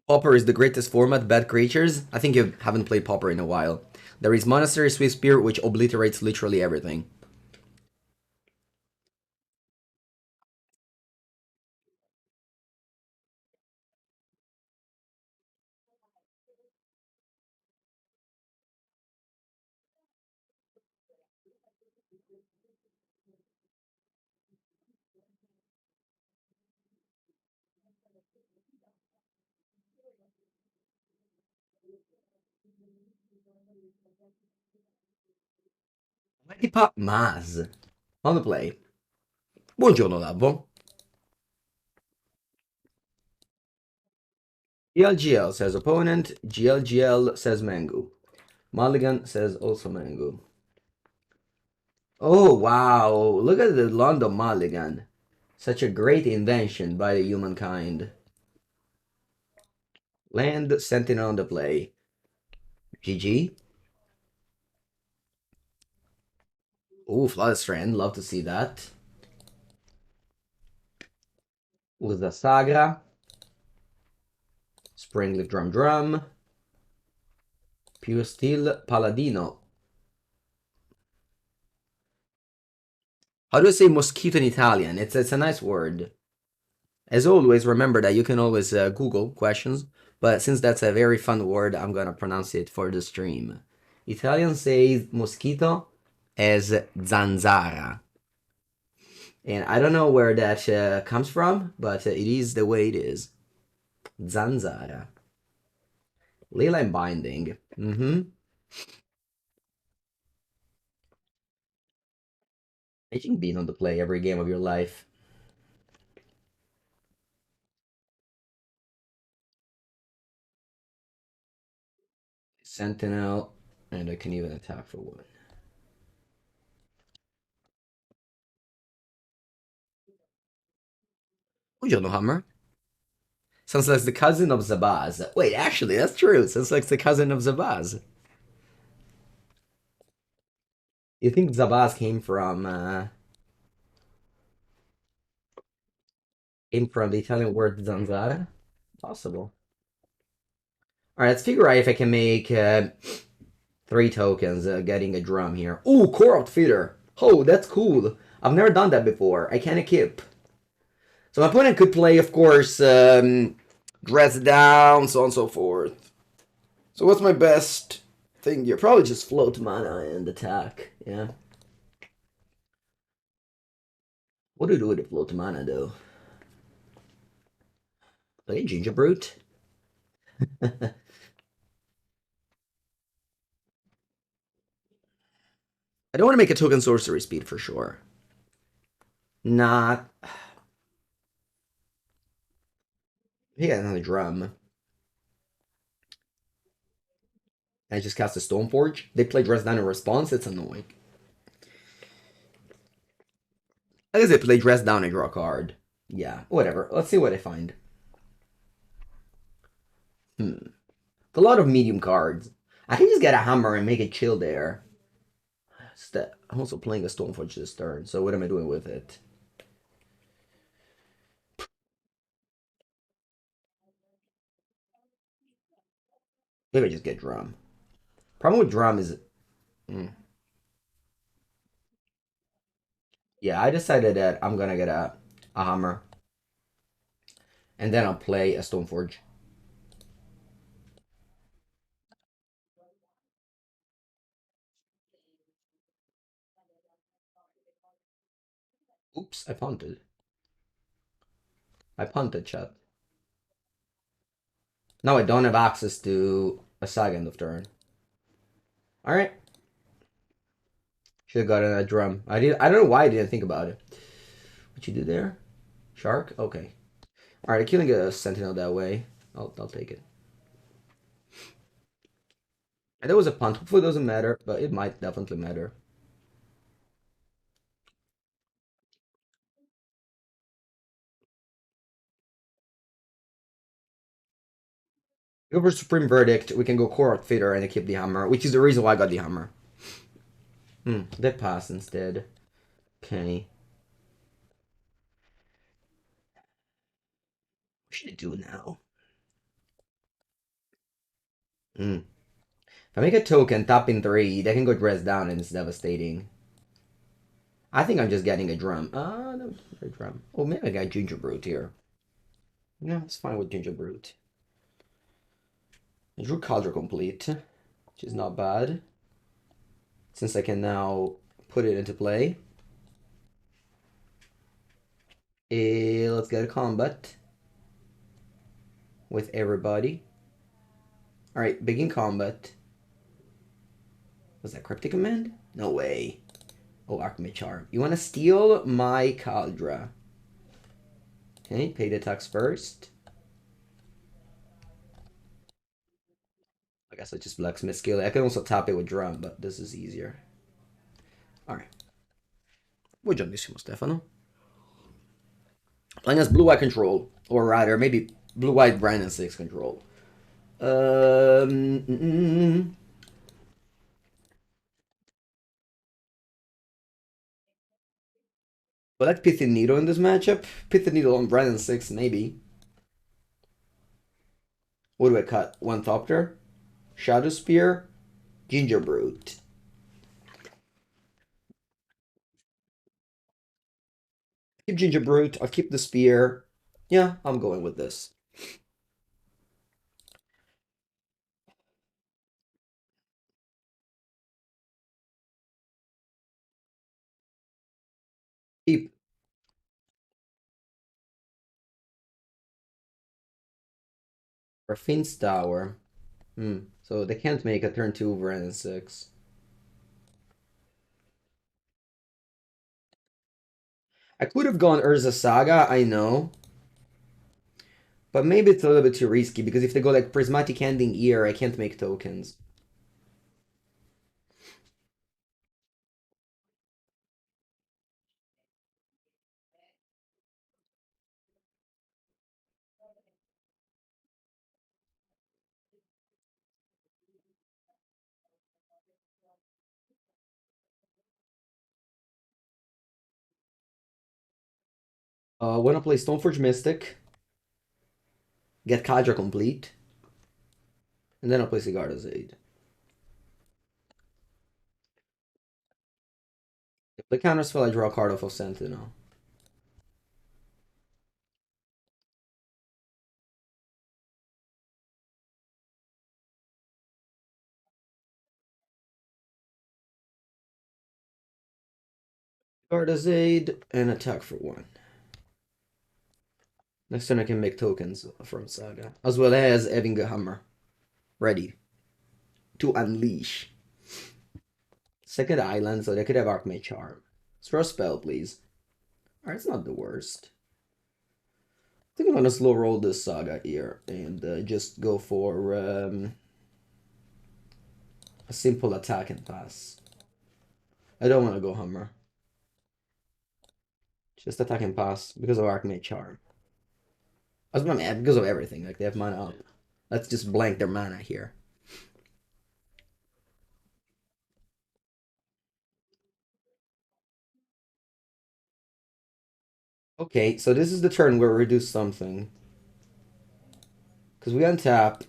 A: Pauper is the greatest format, bad creatures. I think you haven't played Pauper in a while. There is Monastery Swift Spear, which obliterates literally everything. Mighty Pop Maz. On the play. Buongiorno, Labbo. GLGL says opponent. GLGL says Mango. Mulligan says also Mango. Oh, wow. Look at the London Mulligan. Such a great invention by the humankind. Land Sentinel on the play. GG. Ooh, Flooded Strand. Love to see that. Urza Saga. Springleaf Drum. Puresteel Paladino. How do I say mosquito in Italian? It's a nice word. As always, remember that you can always Google questions, but since that's a very fun word, I'm gonna pronounce it for the stream. Italian says mosquito as zanzara. And I don't know where that comes from, but it is the way it is. Zanzara. Leyline Binding. Aging Bean on the play every game of your life. Sentinel, and I can even attack for one. Buongiorno, Hammer. Sounds like the cousin of Zabaz. Wait, actually, that's true. Sounds like the cousin of Zabaz. You think Zabaz came from the Italian word zanzara? Possible. All right, let's figure out if I can make 3 tokens, getting a drum here. Ooh, Kor Outfitter. Oh, that's cool. I've never done that before. I can equip. So my opponent could play, of course, dress down, so on and so forth. So what's my best thing here? Probably just float mana and attack. Yeah. What do you do with the float mana, though? Play Gingerbrute? I don't want to make a token sorcery speed for sure. Not. He got another drum. I just cast a Stoneforge. They play dress down in response. It's annoying. I guess they play dress down and draw a card. Yeah, whatever. Let's see what I find. A lot of medium cards. I can just get a hammer and make it chill there. I'm also playing a Stoneforge this turn, so what am I doing with it? Maybe I just get Drum. Problem with Drum is... Yeah, I decided that I'm gonna get a Hammer. And then I'll play a Stoneforge. Oops, I punted. I punted, chat. Now I don't have access to a Saga end of turn. Alright. Should have gotten a Drum. I don't know why I didn't think about it. What you do there? Shark? Okay. Alright, killing a Sentinel that way. I'll take it. And that was a punt. Hopefully it doesn't matter, but it might definitely matter. Go for Supreme Verdict. We can go Kor Outfitter and keep the Hammer, which is the reason why I got the Hammer. That pass instead. Okay. What should I do now? If I make a token, tap in 3, they can go dress down and it's devastating. I think I'm just getting a Drum. No, a Drum. Oh, maybe I got Gingerbrute here. Yeah, it's fine with Gingerbrute. I drew Kaldra Compleat, which is not bad. Since I can now put it into play. Let's get a combat with everybody. Alright, begin combat. Was that Cryptic Command? No way. Oh, Archmage Charm. You want to steal my Kaldra. Okay, pay the tax first. I guess I just Blacksmith skill. I can also tap it with Drum, but this is easier. Alright. Buongiornissimo, Stefano. Playing as blue-white control. Or rather, maybe blue-white Brandon 6 control. But like Pithing Needle in this matchup. Pithing Needle on Brandon 6, maybe. What do I cut? Ornithopter? Shadowspear? Gingerbrute. Keep Gingerbrute. I'll keep the spear. Yeah, I'm going with this. Keep. Raffine's Tower. So they can't make a turn 2 Brandon 6. I could have gone Urza Saga, I know. But maybe it's a little bit too risky, because if they go like Prismatic Ending Ear, I can't make tokens. Wanna play Stoneforge Mystic, get Kaldra Compleat, and then I'll play Sigarda Aid. If the counterspell, I draw a card off of Sentinel. Sigarda Aid, and attack for 1. Next turn I can make tokens from Saga, as well as having a hammer ready to unleash. Second island, so they could have Archmage Charm. Throw a spell, please. Alright, it's not the worst. I think I'm gonna slow roll this Saga here and just go for a simple attack and pass. I don't want to go Hammer. Just attack and pass because of Archmage Charm. I was mad because of everything. Like they have mana up. Let's just blank their mana here. Okay, so this is the turn where we reduce something. Because we untap.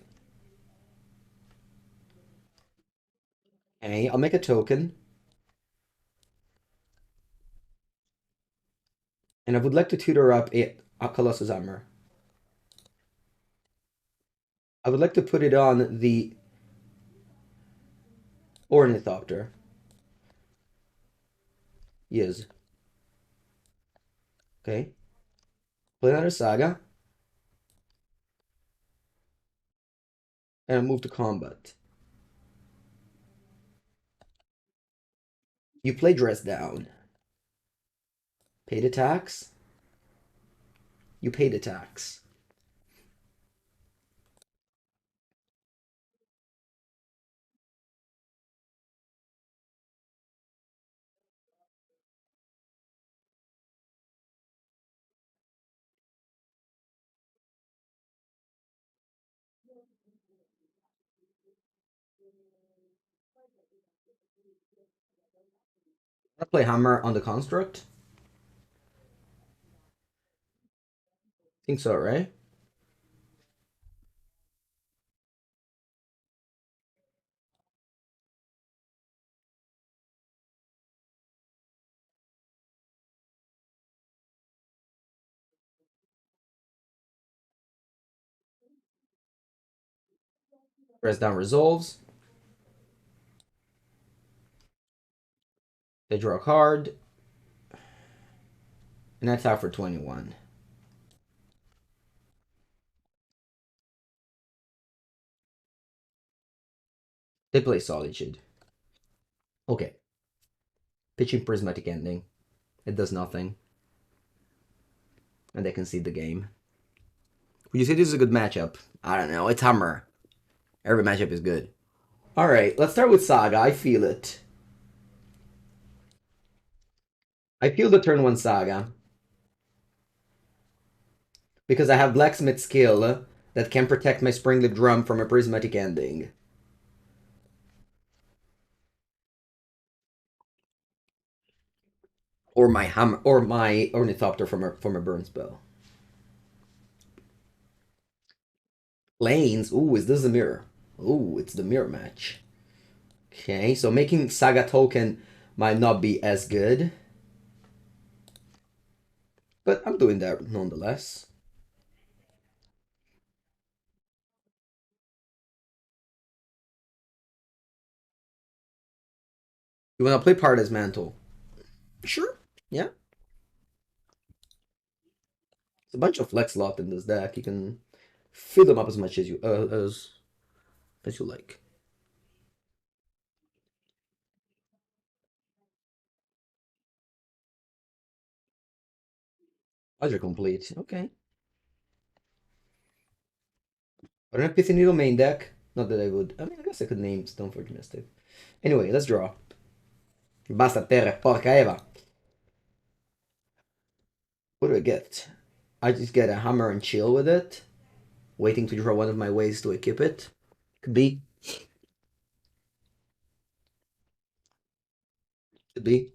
A: Okay, I'll make a token. And I would like to tutor up a Colossus Hammer. I would like to put it on the Ornithopter. Yes. Okay. Play another Saga. And I move to combat. You play Dress Down. Paid attacks. You paid attacks. I play Hammer on the construct. Think so, right? Dress Down resolves. They draw a card. And I attack for 21. They play Solitude. Okay. Pitching Prismatic Ending. It does nothing. And they concede the game. Would you say this is a good matchup? I don't know. It's Hammer. Every matchup is good. Alright, let's start with Saga. I feel it. I feel the turn 1 Saga. Because I have Blacksmith skill that can protect my Springleaf Drum from a Prismatic Ending. Or my Hammer, or my Ornithopter from a burn spell. Lanes. Ooh, is this a mirror? Ooh, it's the mirror match. Okay, so making Saga token might not be as good. But I'm doing that nonetheless. You wanna play Paradise Mantle? Sure. Yeah. It's a bunch of flex lot in this deck. You can fill them up as much as as you like. Kaldra Compleat. Okay. I don't have Pithing Needle main deck. Not that I would. I mean, I guess I could name Stoneforge Mystic. Anyway, let's draw. Basta terra, porca Eva. What do I get? I just get a hammer and chill with it. Waiting to draw one of my ways to equip it. Could be. Could be.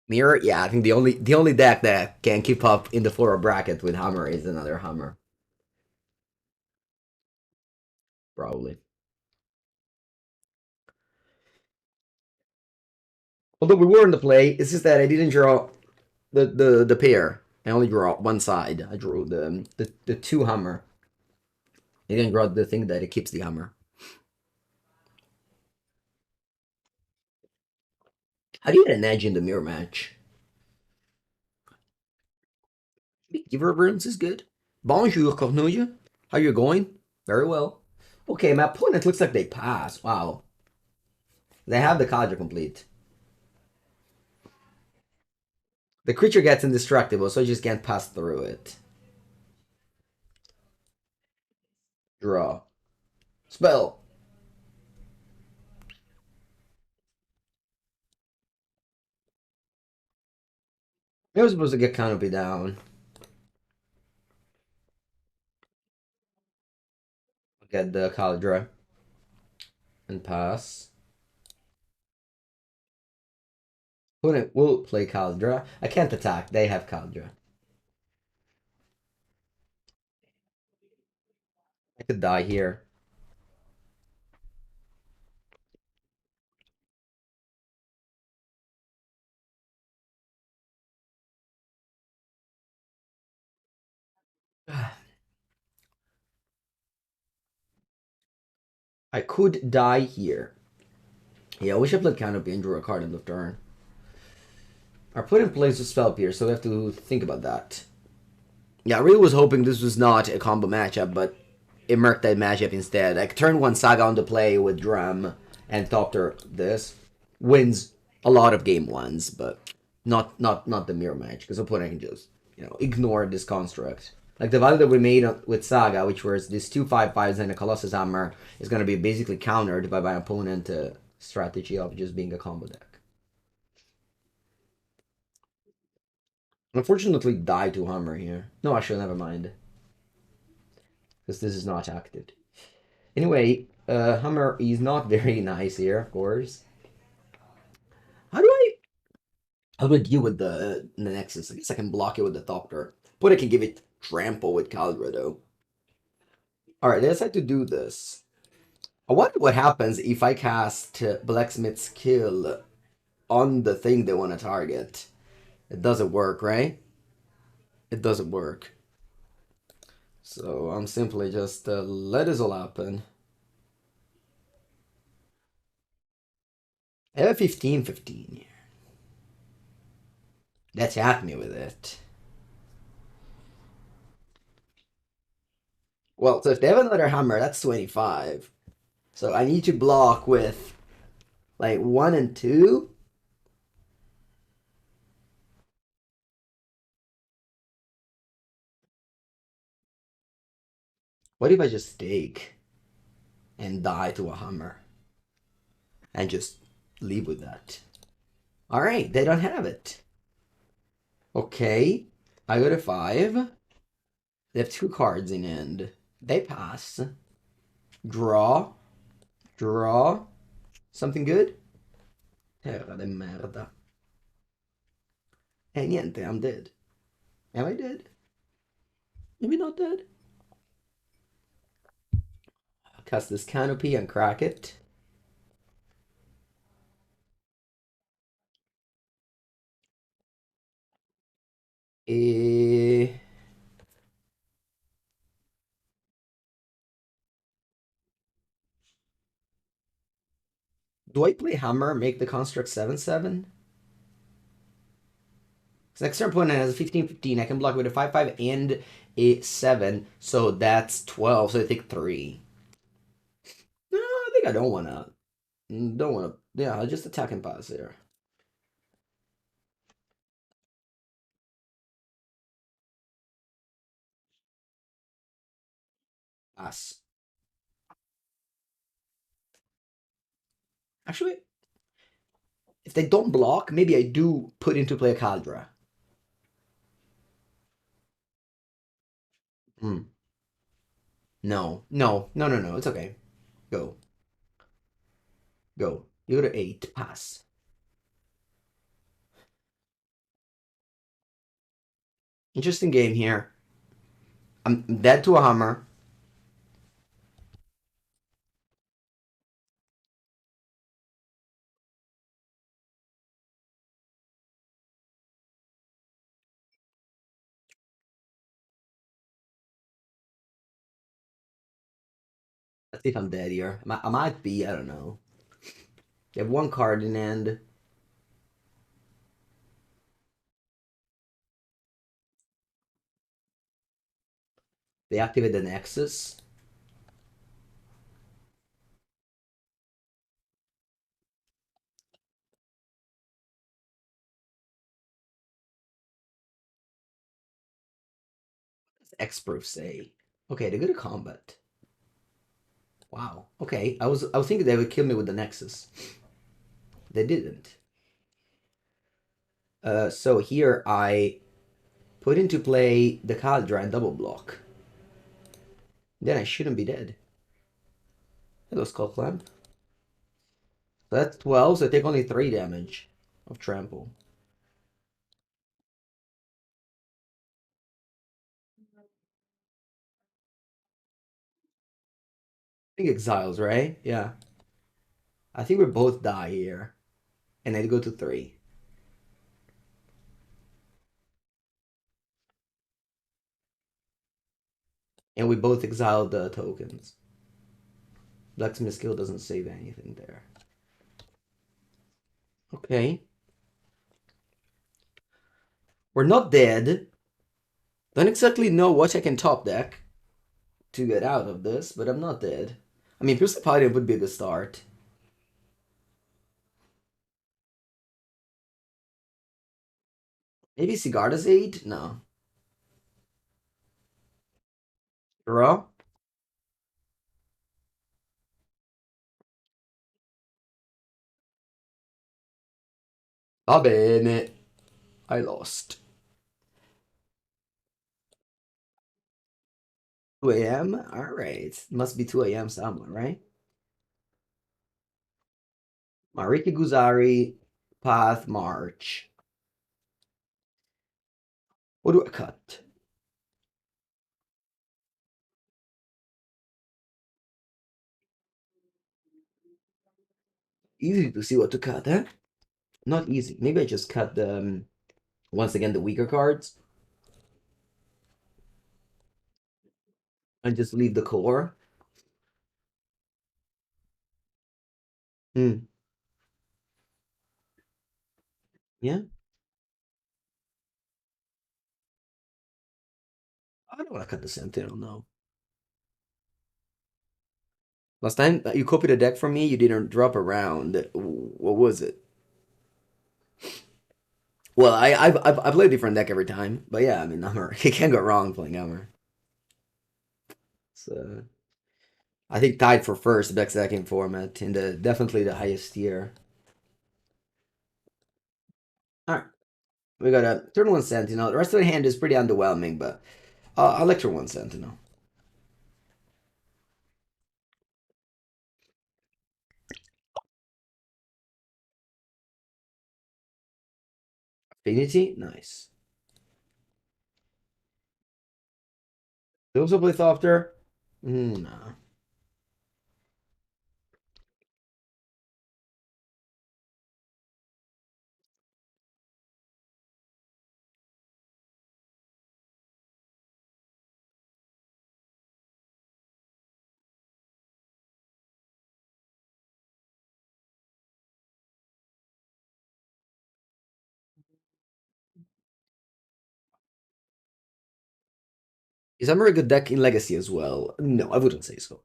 A: Mirror? Yeah, I think the only deck that can keep up in the floor bracket with hammer is another hammer. Probably. Although we were in the play, it's just that I didn't draw the pair. I only draw one side. I drew the two hammer. I didn't draw the thing that it keeps the hammer. How do you get an edge in the mirror match? Giver Burns is good. Bonjour, Cornouille. How you going? Very well. Okay, my opponent looks like they pass. Wow. They have the Kaldra Compleat. The creature gets indestructible, so I just can't pass through it. Draw. Spell. I was supposed to get Canopy down. Get the Kaldra. And pass. We'll play Kaldra. I can't attack. They have Kaldra. I could die here. I could die here. Yeah, I wish I played Canopy and drew a card in the turn. I put in place a spell pierce, so we have to think about that. Yeah, I really was hoping this was not a combo matchup, but it marked that matchup instead. Like turn one Saga on the play with Drum and Thopter this wins a lot of game ones, but not the mirror match because opponent can just ignore this construct. Like the value that we made with Saga, which was this 2/5/5s and a Colossus Hammer, is going to be basically countered by my opponent strategy of just being a combo deck. Unfortunately, die to Hammer here. No, actually, never mind. Because this is not acted. Anyway, Hammer is not very nice here, of course. How do I deal with the Nexus? I guess I can block it with the Thopter. But I can give it Trample with Kaldra, though. Alright, I decided to do this. I wonder what happens if I cast Blacksmith's Kill on the thing they want to target. It doesn't work, right? It doesn't work. So I'm simply just let this all happen. I have a 15/15 here. Let's at me with it. Well, so if they have another hammer, that's 25. So I need to block with like 1 and 2. What if I just stake and die to a hammer and just leave with that? All right, they don't have it. Okay, I got a 5. They have 2 cards in hand. They pass. Draw. Draw. Something good? Terra de merda. E niente, I'm dead. Am I dead? Maybe not dead. I'll cast this Canopy and crack it. Eh... Do I play Hammer, make the construct 7/7? Because next turn opponent has a 15/15. I can block with a 5/5 and a 7. So that's 12. So I take 3. No, I think I don't want to. Don't want to. Yeah, I'll just attack and pass here. Pass. Actually, if they don't block, maybe I do put into play a Kaldra. Hmm. No, no, no, no, no. It's okay. Go. Go. You go to 8. Pass. Interesting game here. I'm dead to a hammer. Let's see if I'm dead here. I might be. I don't know. They have 1 card in hand. They activate the Nexus. What does X-Proof say? Okay, they go to combat. Wow. Okay, I was thinking they would kill me with the Nexus. They didn't. So here I put into play the Kaldra and double block. Then I shouldn't be dead. Hello, Skull Clamp. So that's 12, so I take only 3 damage. of trample. I think Exiles, right? Yeah. I think we both die here. And I'd go to 3. And we both exiled the tokens. Blacksmith skill doesn't save anything there. Okay. We're not dead. Don't exactly know what I can top deck to get out of this, but I'm not dead. I mean, Puresteel Paladin would be a good start. Maybe Sigarda's Aid? No. Draw? Va bene. I lost. 2 a.m.? Alright. Must be 2 a.m. somewhere, right? Manriki-Gusari, Path, March. What do I cut? Easy to see what to cut, huh? Not easy. Maybe I just cut the, once again, the weaker cards. And just leave the core. Hmm. Yeah. I don't want to cut the Sentinel, no. Last time you copied a deck from me, you didn't drop a round. What was it? Well, I play a different deck every time, but yeah, I mean, Hammer. You can't go wrong playing Hammer. So I think tied for first best decking format in the definitely the highest tier. All right, we got a turn 1 Sentinel. The rest of the hand is pretty underwhelming, but I like turn 1 Sentinel. Affinity, nice. You also play Thopter? No. Is Hammer a good deck in Legacy as well? No, I wouldn't say so.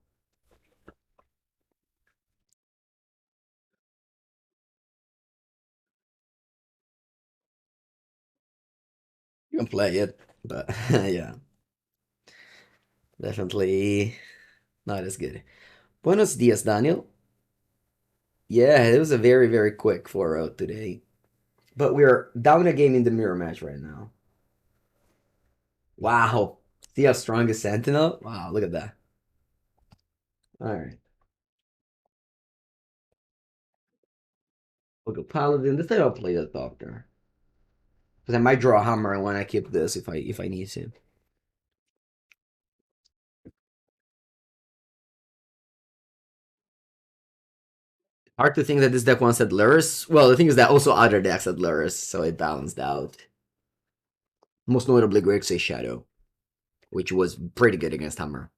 A: You can play it, but yeah, definitely not as good. Buenos dias, Daniel. Yeah, it was a very, very quick 4-0 today. But we're down a game in the mirror match right now. Wow. See how strong is Sentinel? Wow, look at that. Alright. We'll go Paladin. This time I'll play the Doctor. Because I might draw a Hammer when I keep this if I need to. Hard to think that this deck once had Lurrus. Well, the thing is that also other decks had Lurrus, so it balanced out. Most notably Grixis Shadow, which was pretty good against Hammer.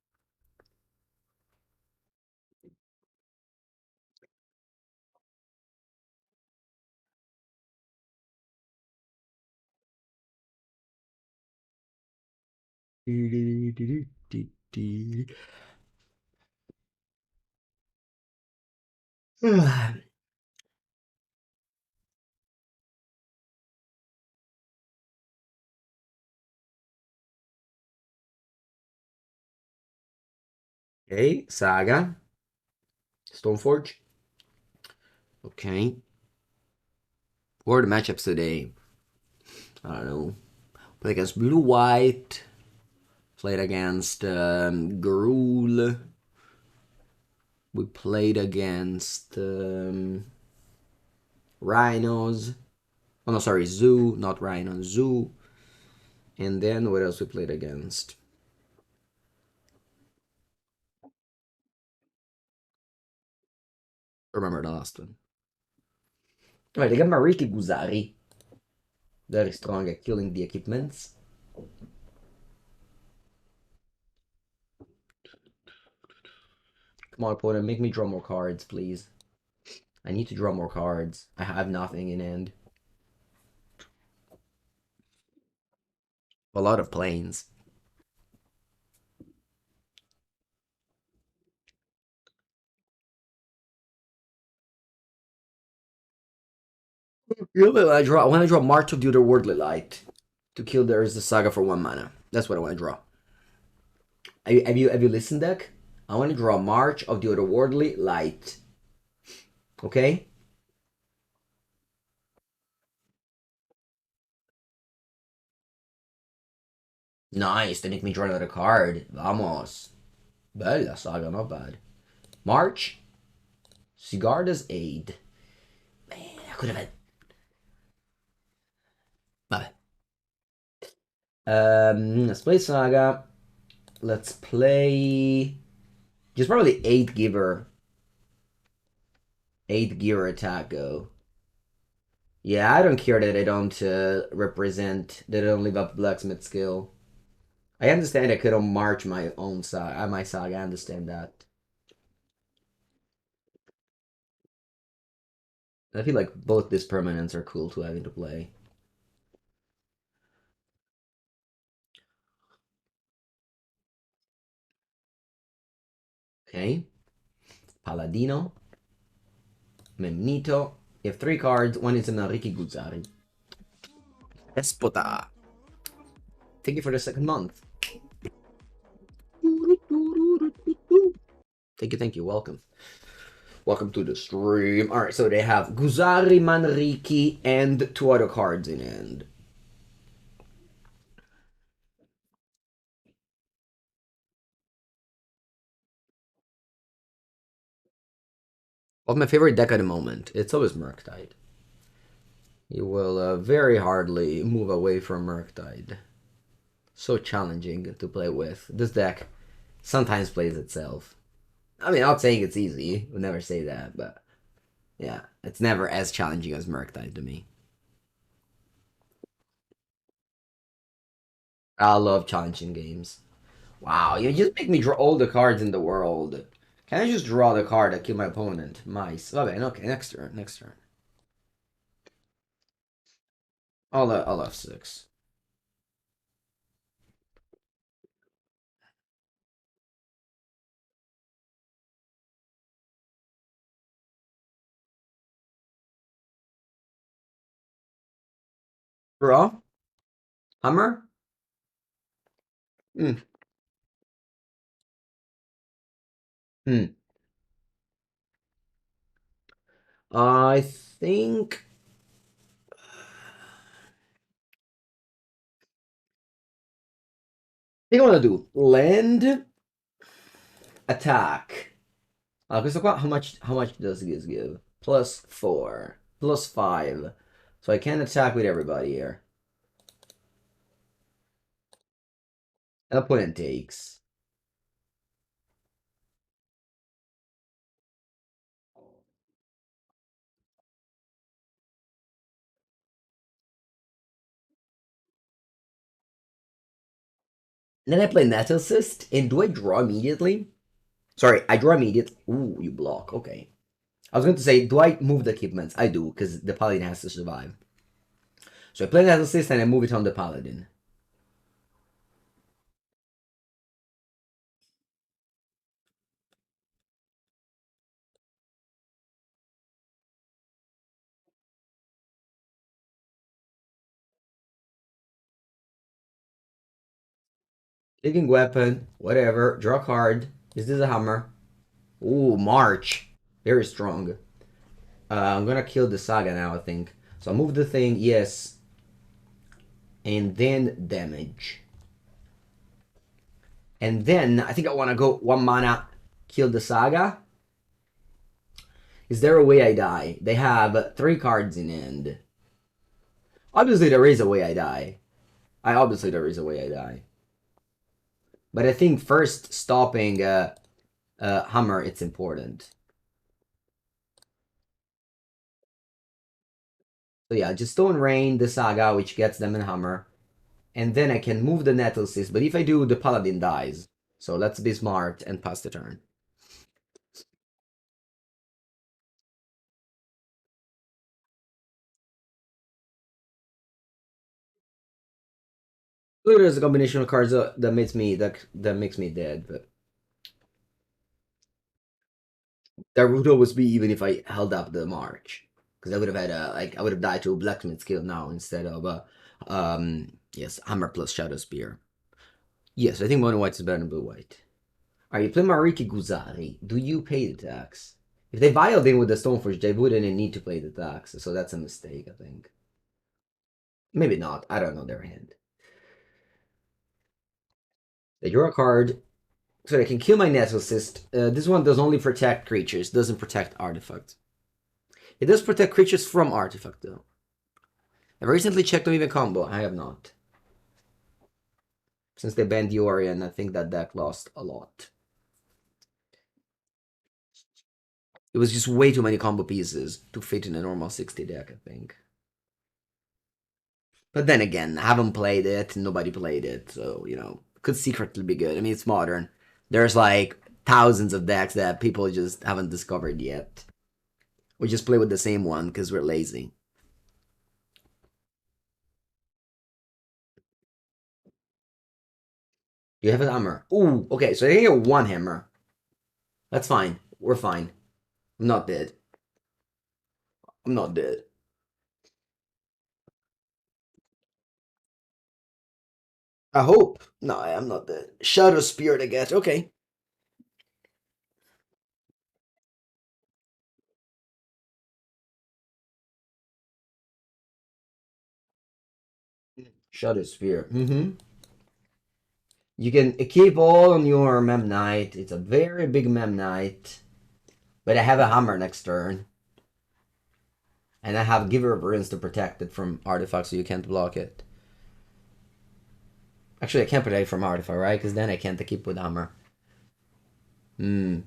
A: Okay, Saga. Stoneforge. Okay. What are the matchups today? I don't know. Played against Blue White. Played against Gruul. We played against Rhinos. Oh no, sorry, Zoo, not Rhino, Zoo. And then what else we played against? Remember the last one. Alright, they got Manriki-Gusari. Very strong at killing the equipments. Come on, opponent, make me draw more cards, please. I need to draw more cards. I have nothing in hand. A lot of planes. I want to draw March of the Otherworldly Light to kill the Urza Saga for 1 mana. That's what I want to draw. Have you listened, deck? I want to draw March of the Otherworldly Light. Okay? Nice, they make me draw another card. Vamos. Bella Saga, not bad. March. Sigarda's Aid. Man, I could have had... My bad. Let's play Saga. Let's play... Just probably 8 giver. 8 gear attack go. Yeah, I don't care that I don't represent, that I don't live up Blacksmith skill. I understand I couldn't march my own saga, my saga, I understand that. I feel like both these permanents are cool to have into play. Okay. Paladino. Memnito. You have 3 cards, one is a Manriki-Gusari. Espota. Thank you for the 2nd month. Thank you, welcome. Welcome to the stream. Alright, so they have Gusari, Manriki, and 2 other cards in hand. What's my favorite deck at the moment? It's always Murktide. You will very hardly move away from Murktide. So challenging to play with. This deck sometimes plays itself. I mean, I'm not saying it's easy. Would never say that, but yeah, it's never as challenging as Murktide to me. I love challenging games. Wow, you just make me draw all the cards in the world. Can I just draw the card that kill my opponent? Mice. Okay, next turn, next turn. I'll have 6. Draw? Hammer? Hmm. Hmm. I think I want to do land attack. Questo qua, how much does this give? +4, +5. So I can attack with everybody here. Opponent takes. Then I play Nettlecyst, and do I draw immediately? Sorry, I draw immediately. Ooh, you block. Okay. I was going to say, do I move the equipments? I do, because the Paladin has to survive. So I play Nettlecyst and I move it on the Paladin. Taking weapon, whatever. Draw card. Is this a hammer? Ooh, March. Very strong. I'm gonna kill the Saga now, I think. So I move the thing, yes. And then damage. And then, I think I want to go 1 mana, kill the Saga. Is there a way I die? They have 3 cards in hand. Obviously, there is a way I die. Obviously there is a way I die. But I think first stopping Hammer, it's important. So yeah, just Stone Rain the Saga, which gets them in Hammer. And then I can move the Nettlecyst, but if I do, the Paladin dies. So let's be smart and pass the turn. Look, there's a combination of cards that makes me dead, but that would always be even if I held up the march, because I would have had I would have died to a Blacksmith skill now instead of yes, Hammer plus Shadowspear. Yes, I think mono white is better than blue white. Alright, you play Manriki-Gusari. Do you pay the tax? If they violed in with the Stoneforge, they wouldn't need to pay the tax, so that's a mistake, I think. Maybe not. I don't know their hand. They draw a card, so I can kill my Nettlecyst. This one does only protect creatures, doesn't protect artifacts. It does protect creatures from artifact, though. I've recently checked on even combo. I have not. Since they banned Yorion, I think that deck lost a lot. It was just way too many combo pieces to fit in a normal 60 deck, I think. But then again, I haven't played it, nobody played it, so, you know, could secretly be good. I mean, it's modern. There's like thousands of decks that people just haven't discovered yet. We just play with the same one because we're lazy. You have a hammer. Ooh, okay, so I can get one hammer. That's fine. We're fine. I'm not dead. I'm not dead. I hope. No, I am not dead. Shadowspear to get. Okay. Shadowspear. Mm-hmm. You can keep all on your Memnite. It's a very big Memnite. But I have a hammer next turn. And I have Giver of Runes to protect it from artifacts so you can't block it. Actually, I can't protect it from artifact, right? Because then I can't keep with hammer. Hmm.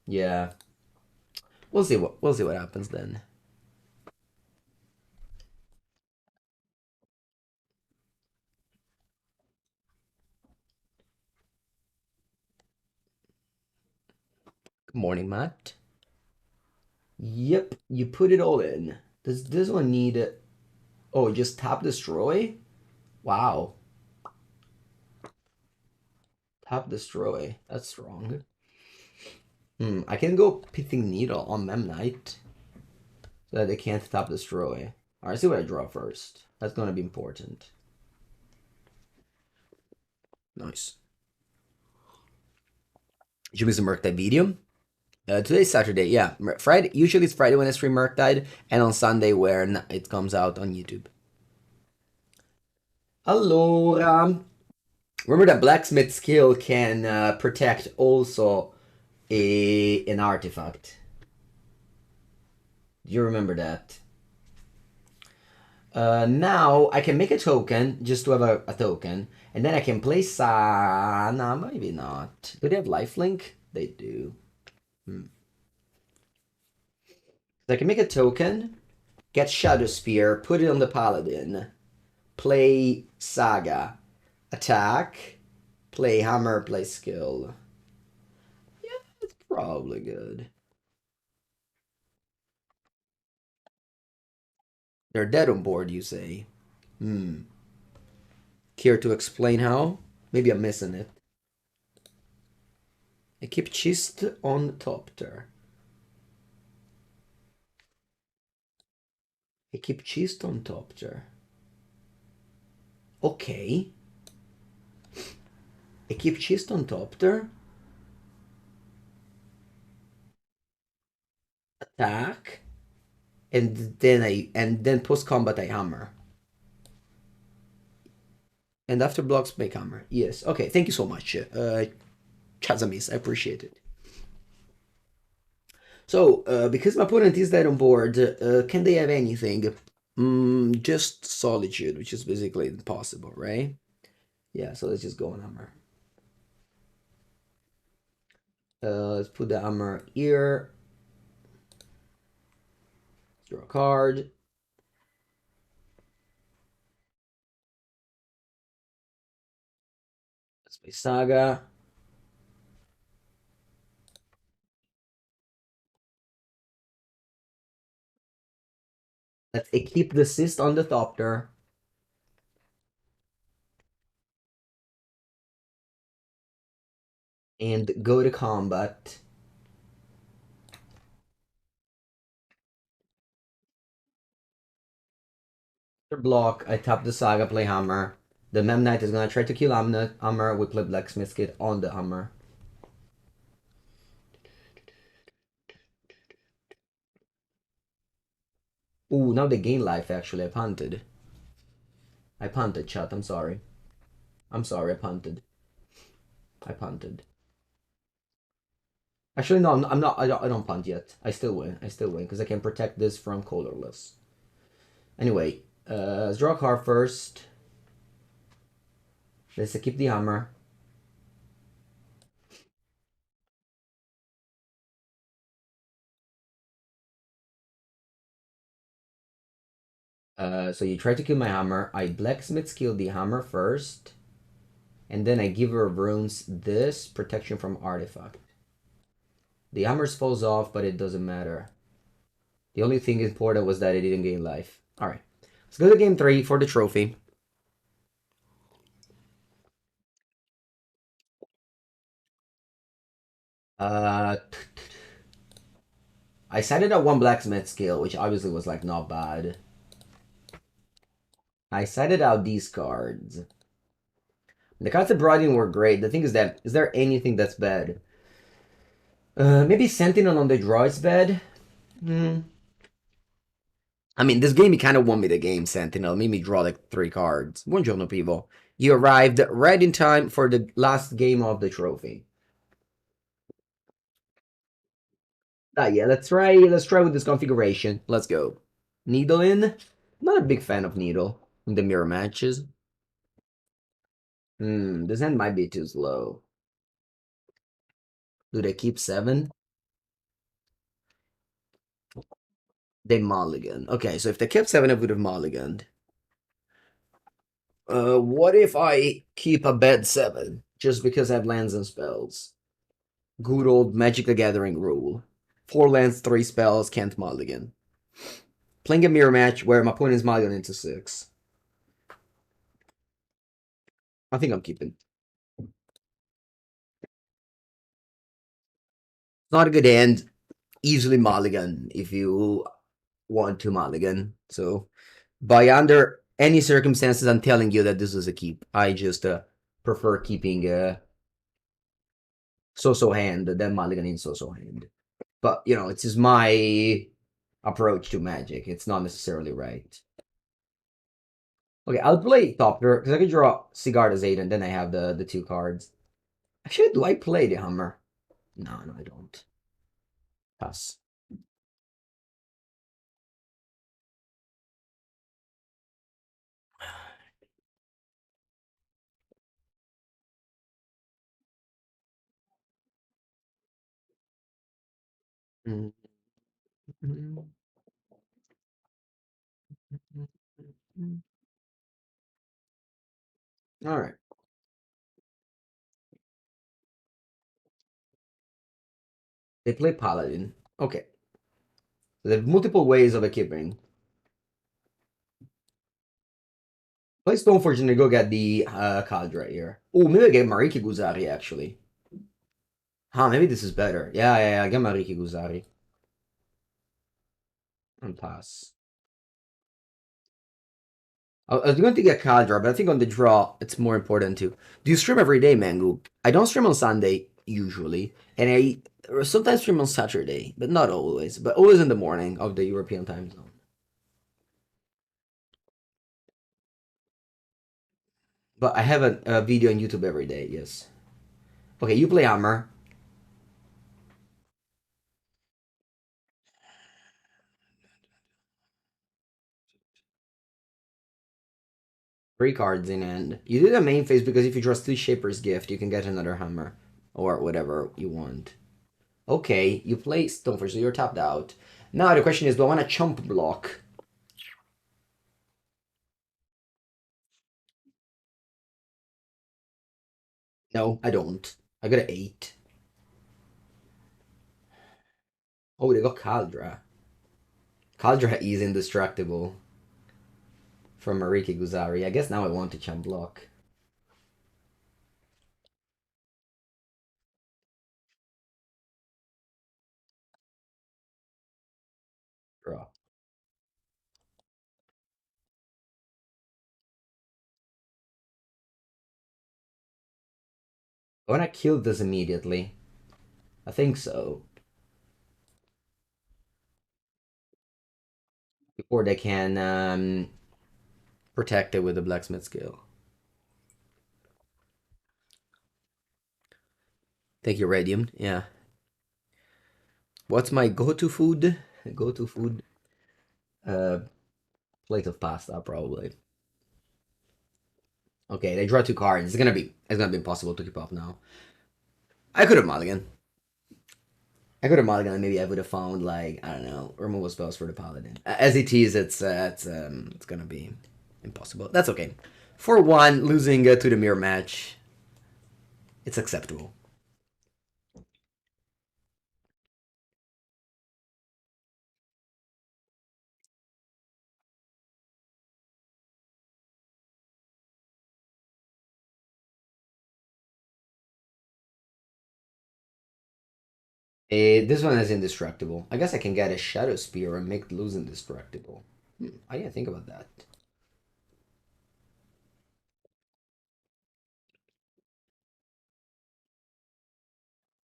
A: Yeah. We'll see what happens then. Good morning, Matt. Yep, you put it all in. Does this one need... Oh, just tap destroy? Wow. Tap destroy. That's strong. I can go Pithing Needle on Memnite. So that they can't tap destroy. Alright, see what I draw first. That's gonna be important. Nice. Did you miss a Murktide video? Today's Saturday, yeah. Friday. Usually it's Friday when I stream Murktide, and on Sunday when it comes out on YouTube. Allora, remember that Blacksmith skill can protect also an artifact. Do you remember that? Now I can make a token just to have a token, and then I can play nah, maybe not. Do they have lifelink? They do. So I can make a token, get Shadowspear, put it on the Paladin, play Saga, attack, play Hammer, play skill. Yeah, it's probably good. They're dead on board, you say? Care to explain how? Maybe I'm missing it. I keep Chist on Topter. I keep Chist on Topter. Okay. I keep Chist on Topter. Attack. And then post combat I hammer. And after blocks make hammer. Yes. Okay, thank you so much. Chazamis, I appreciate it. So, because my opponent is dead on board, can they have anything? Just Solitude, which is basically impossible, right? Yeah, so let's just go on Hammer. Let's put the Hammer here. Draw a card. Let's play Saga. Let's keep the assist on the Thopter. And go to combat. Block, I tap the Saga, play Hammer. The Mem Knight is gonna try to kill Hammer. We play Blacksmith Kit on the Hammer. Ooh, now they gain life actually. I punted. I punted, chat. I'm sorry. I'm sorry, I punted. I punted. Actually, no, I'm not. I don't punt yet. I still win. I still win because I can protect this from colorless. Anyway, let's draw a card first. Let's keep the Hammer. So you try to kill my Hammer. I Blacksmith kill the Hammer first. And then I give her runes this protection from artifact. The Hammer falls off, but it doesn't matter. The only thing important was that it didn't gain life. Alright. Let's go to game 3 for the trophy. I sided at one Blacksmith skill, which obviously was like not bad. I sided out these cards. The cards that brought in were great. The thing is that, is there anything that's bad? Maybe Sentinel on the draw is bad? I mean, this game, you kind of won me the game, Sentinel. Made me draw like 3 cards. Buongiorno, people. You arrived right in time for the last game of the trophy. Yeah, let's try with this configuration. Let's go. Needle in. Not a big fan of Needle in the mirror matches. This hand might be too slow. Do they keep 7? They mulligan. Okay, so if they kept 7, I would have mulliganed. What if I keep a bad 7? Just because I have lands and spells. Good old Magic the Gathering rule. 4 lands, 3 spells, can't mulligan. Playing a mirror match where my opponent is mulligan into 6. I think I'm keeping. Not a good end. Easily mulligan if you want to mulligan. So, by under any circumstances, I'm telling you that this is a keep. I just prefer keeping so-so hand than mulligan in so-so hand. But, you know, it's just my approach to Magic. It's not necessarily right. Okay, I'll play Thopter, because I can draw Sigarda Aid, and then I have the 2 cards. Actually, do I play the Hammer? No, I don't. Pass. Mm -hmm. All right. They play Paladin. Okay. So they have multiple ways of equipping. Play Stoneforge and they go get the Kaldra here. Oh, maybe I get Manriki-Gusari actually. Huh, maybe this is better. Yeah, I get Manriki-Gusari. And pass. I was going to get Kaldra, but I think on the draw, it's more important too. Do you stream every day, Mangu? I don't stream on Sunday, usually. And I sometimes stream on Saturday, but not always. But always in the morning of the European time zone. But I have a video on YouTube every day, yes. Okay, you play Hammer. 3 cards in hand. You do the main phase because if you draw Steelshaper's Gift, you can get another hammer. Or whatever you want. Okay, you play Stoneforge, so you're tapped out. Now the question is, do I want to chump block? No, I don't. I got an 8. Oh, they got Kaldra. Kaldra is indestructible. From Manriki-Gusari. I guess now I want to chump block. Draw. I want to kill this immediately. I think so. Before they can protect it with the Blacksmith skill. Thank you, Radium. Yeah. What's my go-to food? Go-to food? Uh, Plate of pasta, probably. Okay, they draw 2 cards. It's gonna be impossible to keep up now. I could have mulligan. I could have mulligan and maybe I would have found like I don't know removal spells for the paladin. As it is, it's gonna be impossible. That's okay. For one, losing to the mirror match, it's acceptable. This one is indestructible. I guess I can get a Shadowspear and make lose indestructible. I didn't think about that.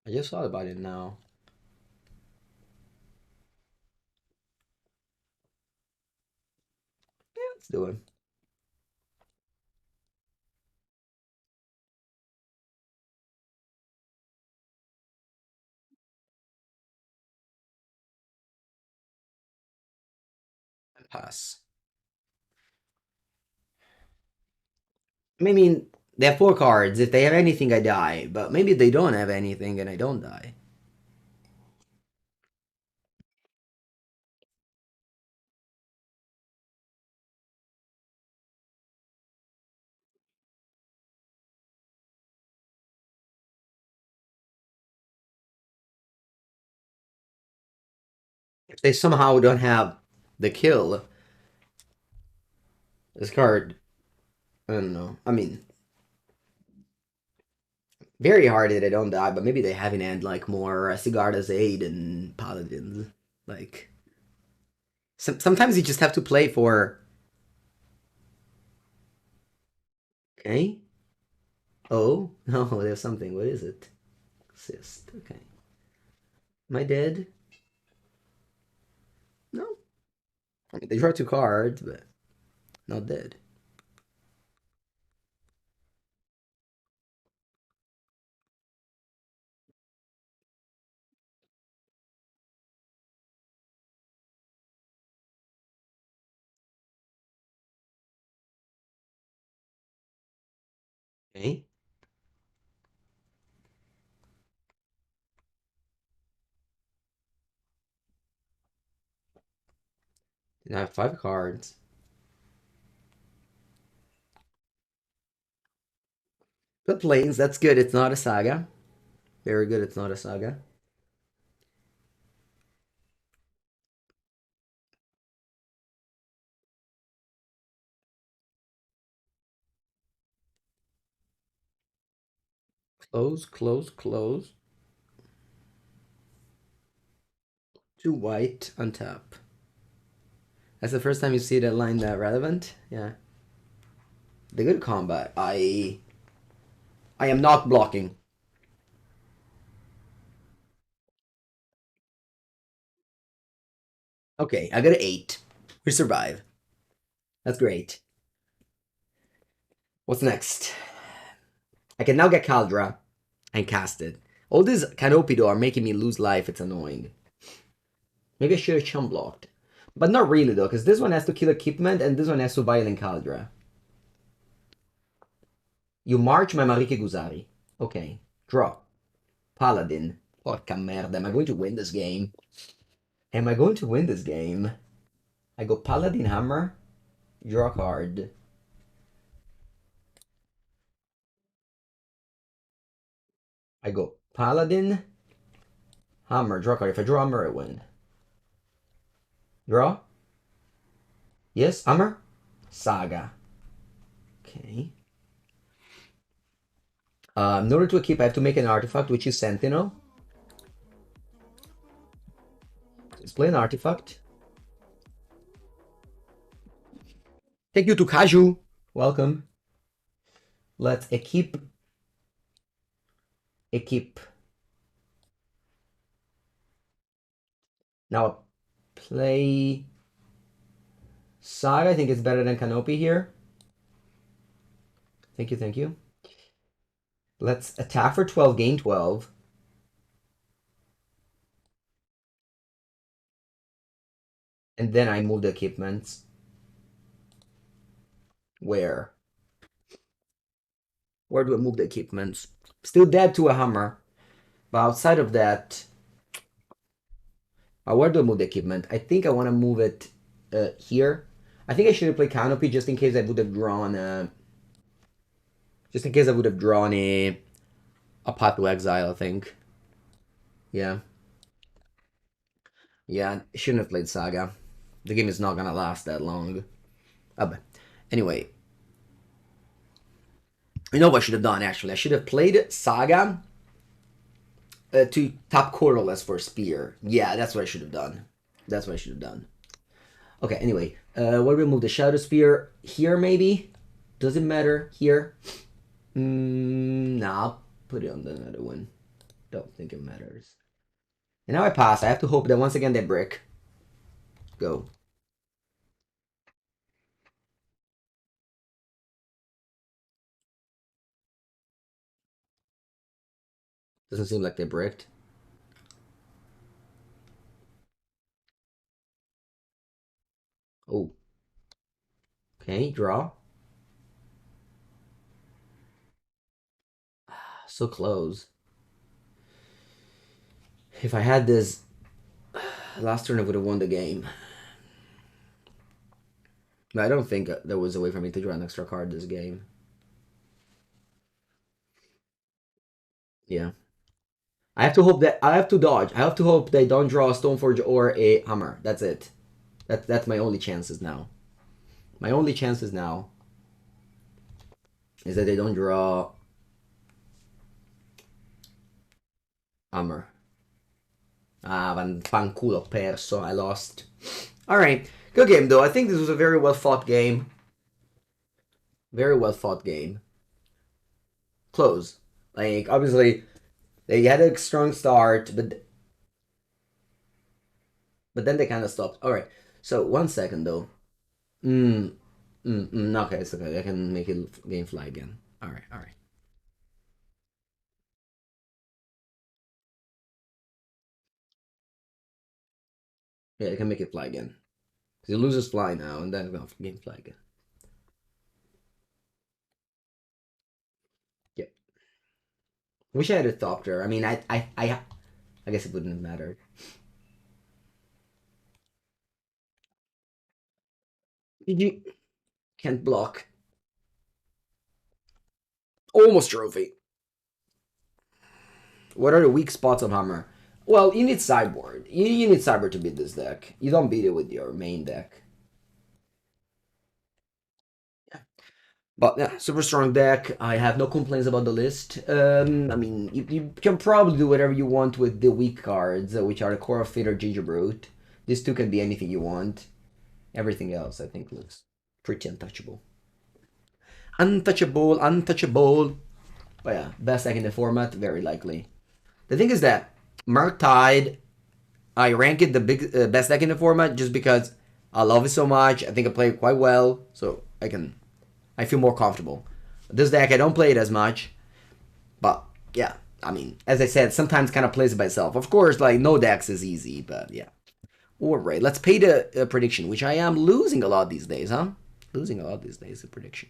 A: I just thought about it now. Yeah, let's do it. Pass. I mean, they have 4 cards. If they have anything, I die. But maybe they don't have anything and I don't die. If they somehow don't have the kill, this card, I don't know. I mean, very hard that they don't die, but maybe they have in hand like more Sigarda's Aid and Paladins. Like, sometimes you just have to play for. Okay. Oh, no, there's something. What is it? Cyst. Okay. Am I dead? No. I mean, they draw 2 cards, but not dead. Okay. And I have 5 cards. But planes, that's good. It's not a saga. Very good, it's not a saga. Close, close, close. 2 white, untap. That's the first time you see that line that relevant? Yeah. The good combat. I am not blocking. Okay, I got an 8. We survive. That's great. What's next? I can now get Kaldra and cast it. All these Canopy though are making me lose life. It's annoying. Maybe I should have chum blocked. But not really though, because this one has to kill equipment and this one has to violent Kaldra. You march my Manriki-Gusari. Okay. Draw. Paladin. Porca merda, am I going to win this game? Am I going to win this game? I go Paladin Hammer. Draw a card. I go Paladin Hammer. Draw a card. If I draw Hammer, I win. Draw. Yes, Hammer. Saga. Okay. In order to equip, I have to make an artifact, which is Sentinel. Let's play an artifact. Thank you to Kaju. Welcome. Let's equip. Equip. Now play Saga. I think it's better than Canopy here. Thank you, thank you. Let's attack for 12, gain 12. And then I move the equipments. Where? Where do I move the equipments? Still dead to a hammer. But outside of that, where do I move the equipment? I think I want to move it here. I think I should have played Canopy just in case I would have drawn just in case I would have drawn a Path to Exile, I think. Yeah. Yeah, I shouldn't have played Saga. The game is not gonna last that long. But anyway. You know what I should have done, actually? I should have played Saga to tap Colossus for Spear. Yeah, that's what I should have done. That's what I should have done. Okay, anyway. Where do we move the Shadowspear? Here, maybe? Does it matter? Here? Nah, put it on the other one. Don't think it matters. And now I pass. I have to hope that once again they brick. Go. Doesn't seem like they bricked. Oh. Okay, draw. So close. If I had this last turn, I would have won the game. But I don't think there was a way for me to draw an extra card this game. Yeah. I have to hope that I have to dodge. I have to hope they don't draw a Stoneforge or a Hammer. That's it. That's my only chances now. My only chances now is that they don't draw Hammer. Ah, fanculo, ho perso. I lost. Alright. Good game, though. I think this was a very well-fought game. Very well-fought game. Close. Like, obviously, they had a strong start, but then they kind of stopped. Alright. So, 1 second, though. Okay, it's okay. I can make it game fly again. Alright, alright. Yeah, I can make it fly again. Because it loses fly now, and then it's going to game fly again. Yep. Wish I had a Thopter. I mean, I guess it wouldn't have mattered. GG. Can't block. Almost trophy. What are the weak spots of Hammer? Well, you need sideboard. You need sideboard to beat this deck. You don't beat it with your main deck. Yeah. But yeah, super strong deck. I have no complaints about the list. I mean, you can probably do whatever you want with the weak cards, which are the Kor Outfitter, Gingerbrute. These two can be anything you want. Everything else, I think, looks pretty untouchable. Untouchable, untouchable. But yeah, best deck in the format, very likely. The thing is that Murktide, I rank it the best deck in the format just because I love it so much. I think I play it quite well, so I feel more comfortable. This deck, I don't play it as much, but yeah, I mean, as I said, sometimes kind of plays it by itself. Of course, like, no decks is easy, but yeah. Alright, let's pay the prediction, which I am losing a lot these days, huh? Losing a lot these days, the prediction.